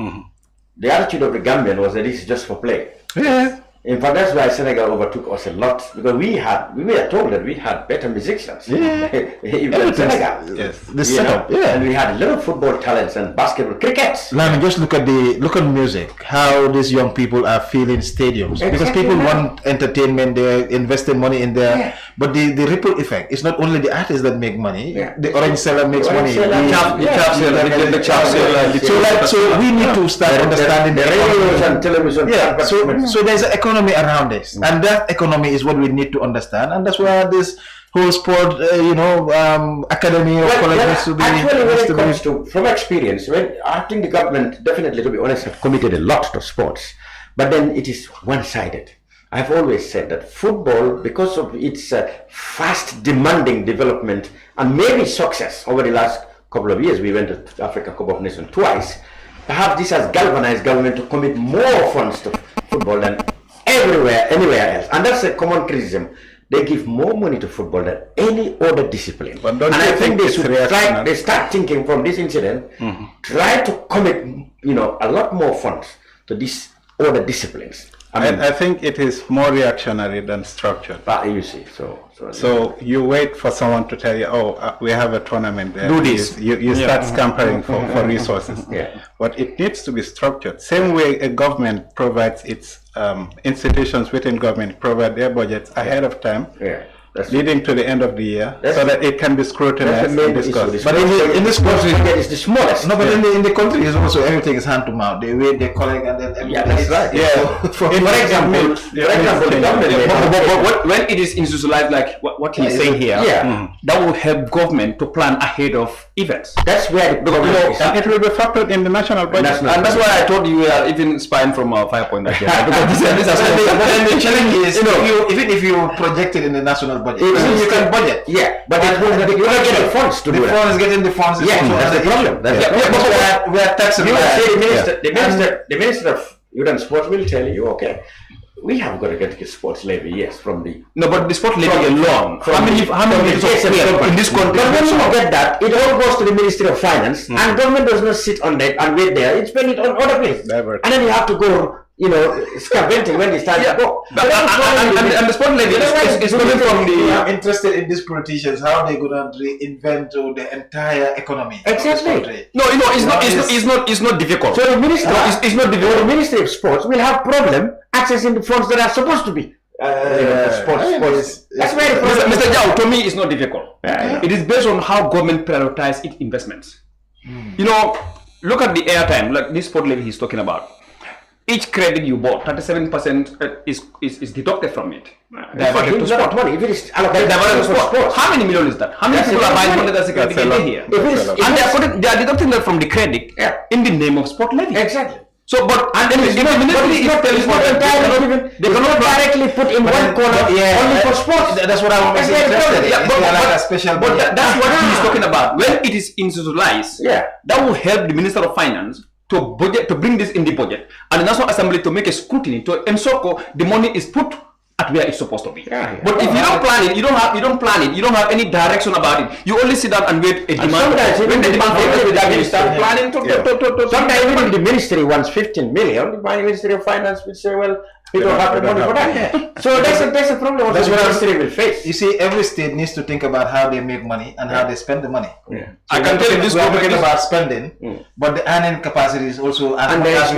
the attitude of the Gambian was that this is just for play. Yeah. In fact, that's why Senegal overtook us a lot, because we were told that we had better musicians. Even Senegal. Yes. The setup. And we had a lot of football talents and basketball, cricket. Lami, just look at music. How these young people are filling stadiums, because people want entertainment. They're investing money in there, but the ripple effect. It's not only the artists that make money. The orange seller makes money. So we need to start understanding the radio and television. So there's an economy around this, and that economy is what we need to understand, and that's why this whole sport, academy or college has to be. Actually, when it comes to, from experience, I think the government, definitely, to be honest, have committed a lot to sports, but then it is one-sided. I've always said that football, because of its fast, demanding development and maybe success over the last couple of years, we went to Africa Cup of Nations twice. Perhaps this has galvanized government to commit more funds to football than anywhere else, and that's a common criticism. They give more money to football than any other discipline. And I think they should try. They start thinking from this incident, try to commit, a lot more funds to these other disciplines. I think it is more reactionary than structured. You see, so you wait for someone to tell you, we have a tournament there. Do this. You start scampering for resources. But it needs to be structured. Same way a government provides its institutions within government provide their budgets ahead of time. Leading to the end of the year, so that it can be scrutinized and discussed. But in this country, it's the smallest. No, but in the country is also everything is hand to mouth. They wait, they collect, and then everything. That's right. For example, the government, when it is institutionalized, like what he's saying here, that will help government to plan ahead of events. That's where the problem is. And it will be factored in the national budget. And that's why I told you we are even spying from 5 point. Because the challenge is, even if you project it in the national budget, you can budget. But you don't get the funds to do that. The funds getting the funds. That's the problem. We are taxing. You will say the minister of Youth and Sports will tell you, okay, We have got to get a sports levy, yes, from the... No, but the sport levy alone, how many in this country? But when you get that, it all goes to the Ministry of Finance, and government does not sit on that and wait there. It's spent it on other places. And then you have to go, scavenging when they start to go. And the sport levy is coming from the... I'm interested in these politicians, how they're going to reinvent the entire economy. Exactly. No, it's not difficult. So the minister, it's not difficult. The Ministry of Sports will have problem accessing the funds that are supposed to be. Sports. That's very Mr. Jao, to me, it's not difficult. It is based on how government prioritize its investments. Look at the airtime, like this sport levy he's talking about. Each credit you bought, 37% is deducted from it. Diverted to sport. Money. If it is allocated to sport. How many million is that? How many people are buying money that's a credit here? And they are deducting that from the credit in the name of sport levy. Exactly. So, but and then it's not entirely they cannot directly put in one corner only for sports. That's what I was interested in. But that's what he's talking about. When it is institutionalized, that will help the Minister of Finance to bring this in the budget, and the National Assembly to make a scrutiny to ensure the money is put at where it's supposed to be. But if you don't plan it, you don't have any direction about it. You only sit down and wait a demand. Sometimes when the demand for you start planning to sometimes even if the ministry wants 15 million, the Ministry of Finance will say, well, we don't have the money for that. So that's a problem that the ministry will face. You see, every state needs to think about how they make money and how they spend the money. So I can tell you this. We are talking about spending, but the earning capacity is also, and there is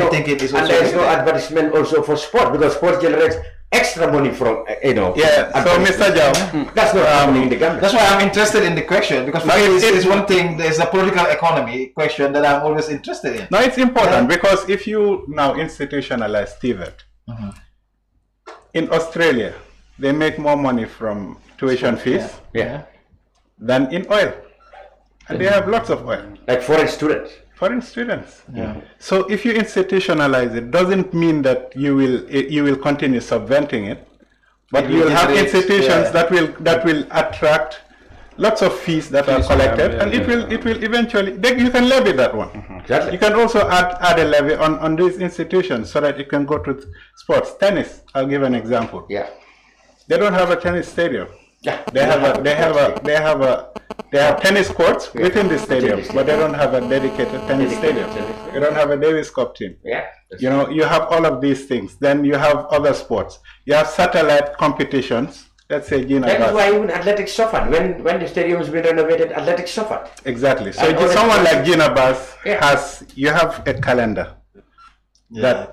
no advertisement also for sport, because sport generates extra money from So Mr. Jao, that's not happening in the government. That's why I'm interested in the question, because for me it's one thing. There's a political economy question that I'm always interested in. No, it's important because if you now institutionalize TVET, in Australia they make more money from tuition fees than in oil, and they have lots of oil. Like foreign students. So if you institutionalize it, doesn't mean that you will continue subventing it, but you will have institutions that will attract lots of fees that are collected, and it will eventually you can levy that one. Exactly. You can also add a levy on these institutions so that it can go to sports. Tennis, I'll give an example. They don't have a tennis stadium. They have tennis courts within the stadium, but they don't have a dedicated tennis stadium. They don't have a Davis Cup team. You have all of these things. Then you have other sports. You have satellite competitions. Let's say Gina. That is why even athletics suffered. When the stadium has been renovated, athletics suffered. Exactly. So someone like Gina Bass you have a calendar that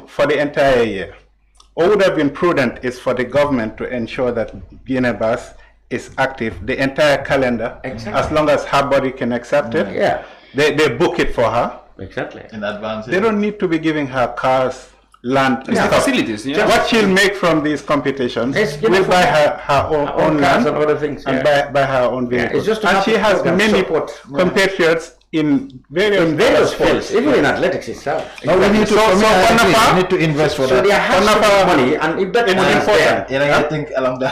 for the entire year. What would have been prudent is for the government to ensure that Gina Bass is active the entire calendar, as long as her body can accept it. They book it for her. In advance. They don't need to be giving her cars, land, facilities. What she'll make from these competitions will buy her own land and other things, and buy her own vehicles. And she has many compatriots in various fields, even in athletics itself. No, we need to invest for that. So they are having money, and if that money is there, I think alumni.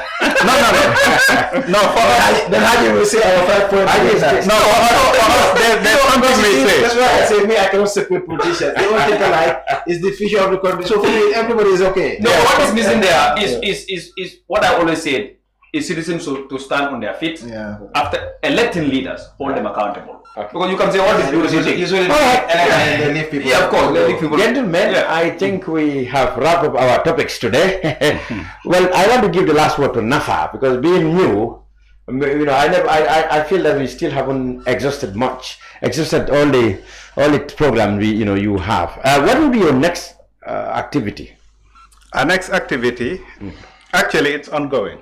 No, for us, then how do you say our 5 points? No, for us, there's something we say. That's why I say I cannot support politicians. They all think alike. It's the future of the country. So for me, everybody is okay. No, what is missing there is what I always said. Is citizens to stand on their feet after electing leaders, hold them accountable. Because you can say all these people usually they leave people. Of course, they leave people. Gentlemen, I think we have wrapped up our topics today. Well, I want to give the last word to Nafa, because being new, I feel that we still haven't exhausted all the program you have. What will be your next activity? Our next activity, actually, it's ongoing.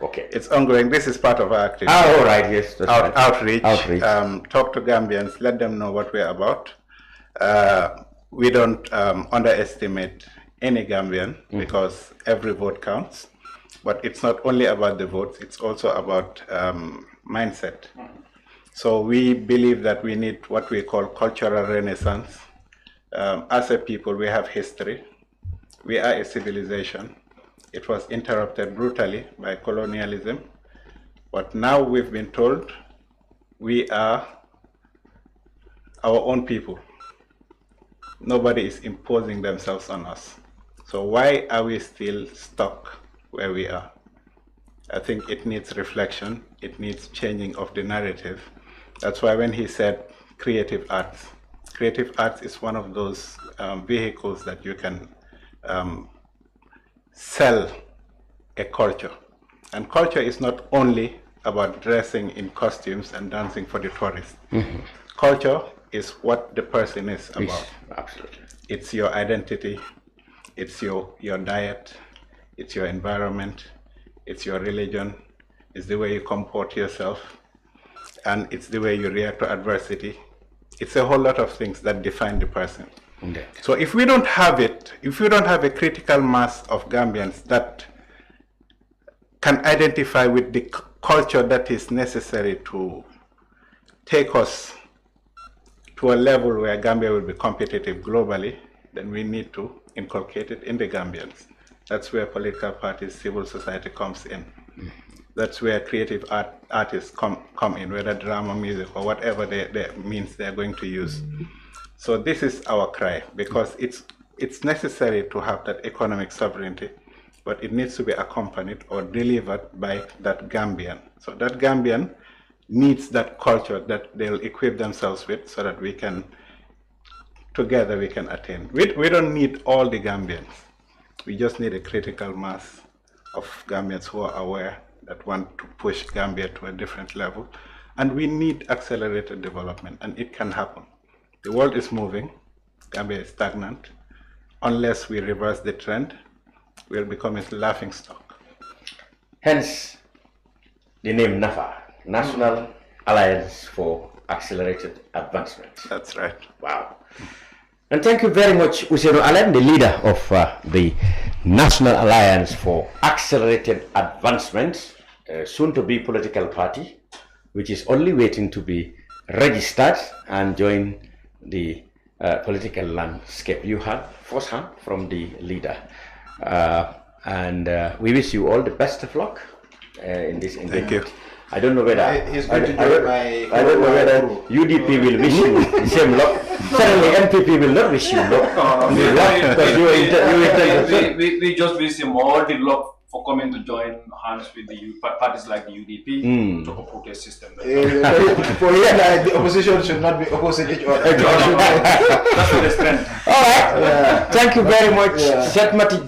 Okay. It's ongoing. This is part of our activity. All right. Yes. Outreach. Talk to Gambians. Let them know what we're about. We don't underestimate any Gambian, because every vote counts. But it's not only about the votes. It's also about mindset. So we believe that we need what we call cultural renaissance. As a people, we have history. We are a civilization. It was interrupted brutally by colonialism, but now we've been told we are our own people. Nobody is imposing themselves on us. So why are we still stuck where we are? I think it needs reflection. It needs changing of the narrative. That's why when he said creative arts is one of those vehicles that you can sell a culture. And culture is not only about dressing in costumes and dancing for the tourists. Mm-hmm. Culture is what the person is about. Yes, absolutely. It's your identity, it's your diet, it's your environment, it's your religion, it's the way you comport yourself, and it's the way you react to adversity. It's a whole lot of things that define the person. Okay. So if we don't have it, if we don't have a critical mass of Gambians that can identify with the culture that is necessary to take us to a level where Gambia will be competitive globally, then we need to inculcate it in the Gambians. That's where political parties, civil society comes in. That's where creative artists come in, whether drama, music, or whatever they means they're going to use. So this is our cry, because it's necessary to have that economic sovereignty, but it needs to be accompanied or delivered by that Gambian. So that Gambian needs that culture that they'll equip themselves with, so that we can, together we can attain. We don't need all the Gambians. We just need a critical mass of Gambians who are aware, that want to push Gambia to a different level. And we need accelerated development, and it can happen. The world is moving, Gambia is stagnant. Unless we reverse the trend, we'll become a laughing stock. Hence, the name Nafa, National Alliance for Accelerated Advancement. That's right. Wow. And thank you very much, Ousainou Allen, the leader of the National Alliance for Accelerated Advancement, soon to be political party, which is only waiting to be registered and join the political landscape. You heard firsthand from the leader. And we wish you all the best of luck in this engagement. Thank you. I don't know whether I don't know whether UDP will wish you the same luck. Certainly MPP will not wish you luck. We just wish him all the luck for coming to join hands with the parties like the UDP to uphold their system. For here, the opposition should not be opposite each other. That's what they spend. All right. Thank you very much, Sait Matty,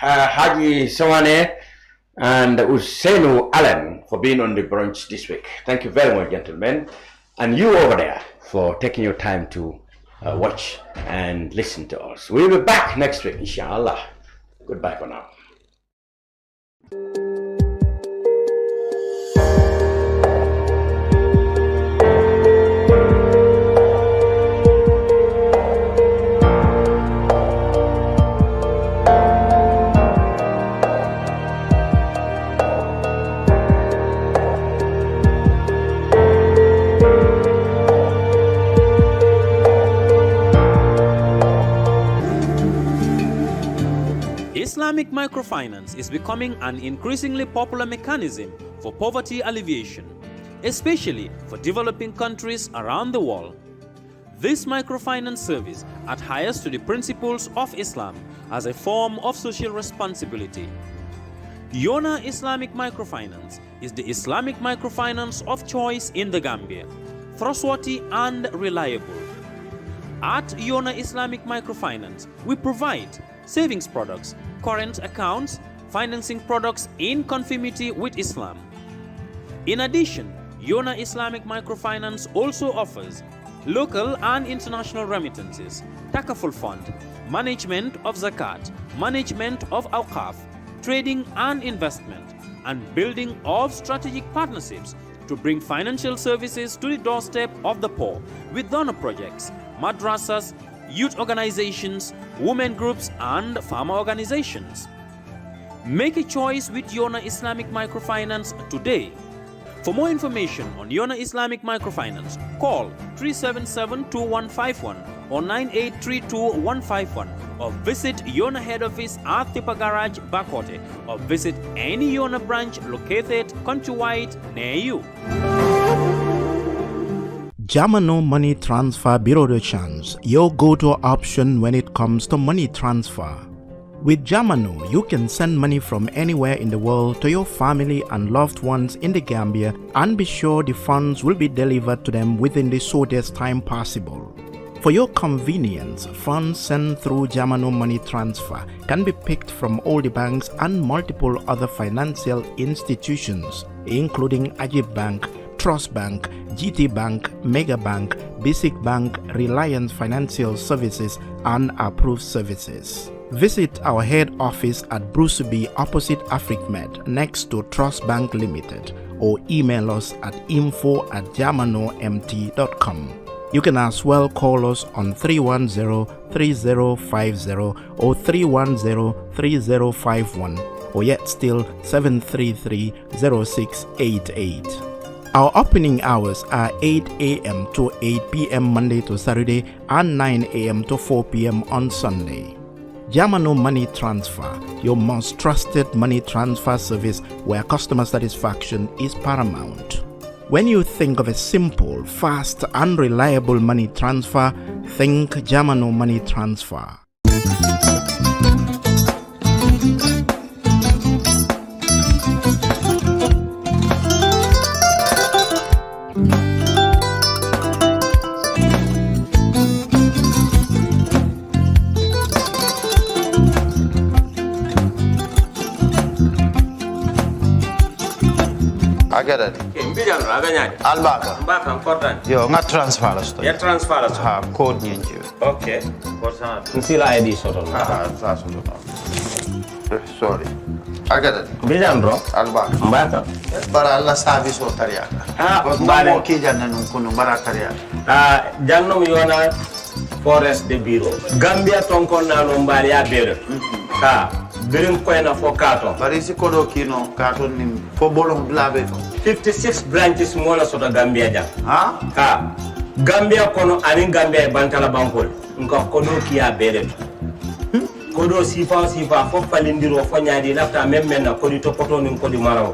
Hagi Suwaneh, and Ousainou Allen for being on the brunch this week. Thank you very much, gentlemen. And you over there for taking your time to watch and listen to us. We'll be back next week, inshallah. Goodbye for now. Islamic microfinance is becoming an increasingly popular mechanism for poverty alleviation, especially for developing countries around the world. This microfinance service adheres to the principles of Islam as a form of social responsibility. Yona Islamic Microfinance is the Islamic microfinance of choice in the Gambia, trustworthy and reliable. At Yona Islamic Microfinance, we provide savings products, current accounts, financing products in conformity with Islam. In addition, Yona Islamic Microfinance also offers local and international remittances, takaful fund, management of zakat, management of awqaf, trading and investment, and building of strategic partnerships to bring financial services to the doorstep of the poor with donor projects, madrasas, youth organizations, women groups, and farmer organizations. Make a choice with Yona Islamic Microfinance today. For more information on Yona Islamic Microfinance, call 377-2151 or 9832-151 or visit Yona head office at Tipa Garage, Bakote, or visit any Yona branch located countrywide near you. Jamano Money Transfer Bureau de Change, your go-to option when it comes to money transfer. With Jamano, you can send money from anywhere in the world to your family and loved ones in the Gambia and be sure the funds will be delivered to them within the shortest time possible. For your convenience, funds sent through Jamano Money Transfer can be picked from all the banks and multiple other financial institutions, including Ajib Bank, Trust Bank, GT Bank, Mega Bank, Basic Bank, Reliance Financial Services, and Approved Services. Visit our head office at Bruceby opposite AfricMed next to Trust Bank Limited or email us at info@jamanomt.com. You can as well call us on 310-3050 or 310-3051 or yet still 733-0688. Our opening hours are 8 a.m. to 8 p.m. Monday to Saturday and 9 a.m. to 4 p.m. on Sunday. Jamano Money Transfer, your most trusted money transfer service where customer satisfaction is paramount. When you think of a simple, fast, and reliable money transfer, think Jamano Money Transfer. I get it. Albaka. Mbaka important. Yo, nga transfer la sto. Ya transfer la sto. Ha, code nyingi. Okay. Nsila ID soto. Sa soto. Sorry. I get it. Bijan bro. Albaka. Mbaka. Bara alla service o tariya. Mbale. Mo ki janna nun kunu bara tariya. Janno mi yona forest de bureau. Gambia tonkon na no mbali ya bere. Birim koyna fo kato. Bari si kodo kino kato ni fo bolong blabe to. 56 branches mola sota Gambia jam. Ha? Gambia kono anin Gambia bantala bankol. Nka kodo kiya bere to. Kodo sifa fo falindiro fo nyaadi lafta memmen na kodi to poto nin kodi maraw.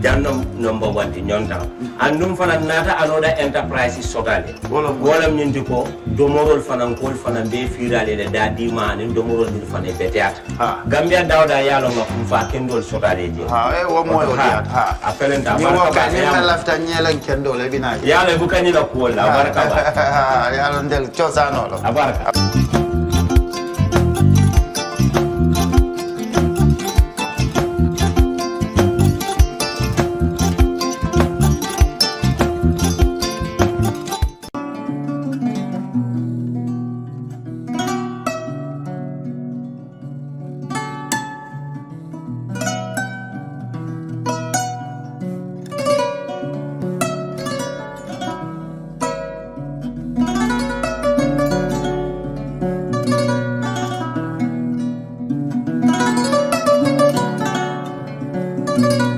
Jannom number 1 di nyonta. Andum fana nata anoda enterprise sotale. Wala nyindi ko domorol fana kol fana be firale de dadi manin domorol ni fana be teat. Gambia dawda yalo ma fa kendol sotale je. Wo mo yo diat. Apelenta ni wo ka ni lafta nyelen kendol e bina. Yalo bu kanyi la ko la baraka ba. Yalo ndel chosano lo. Abaraka. you.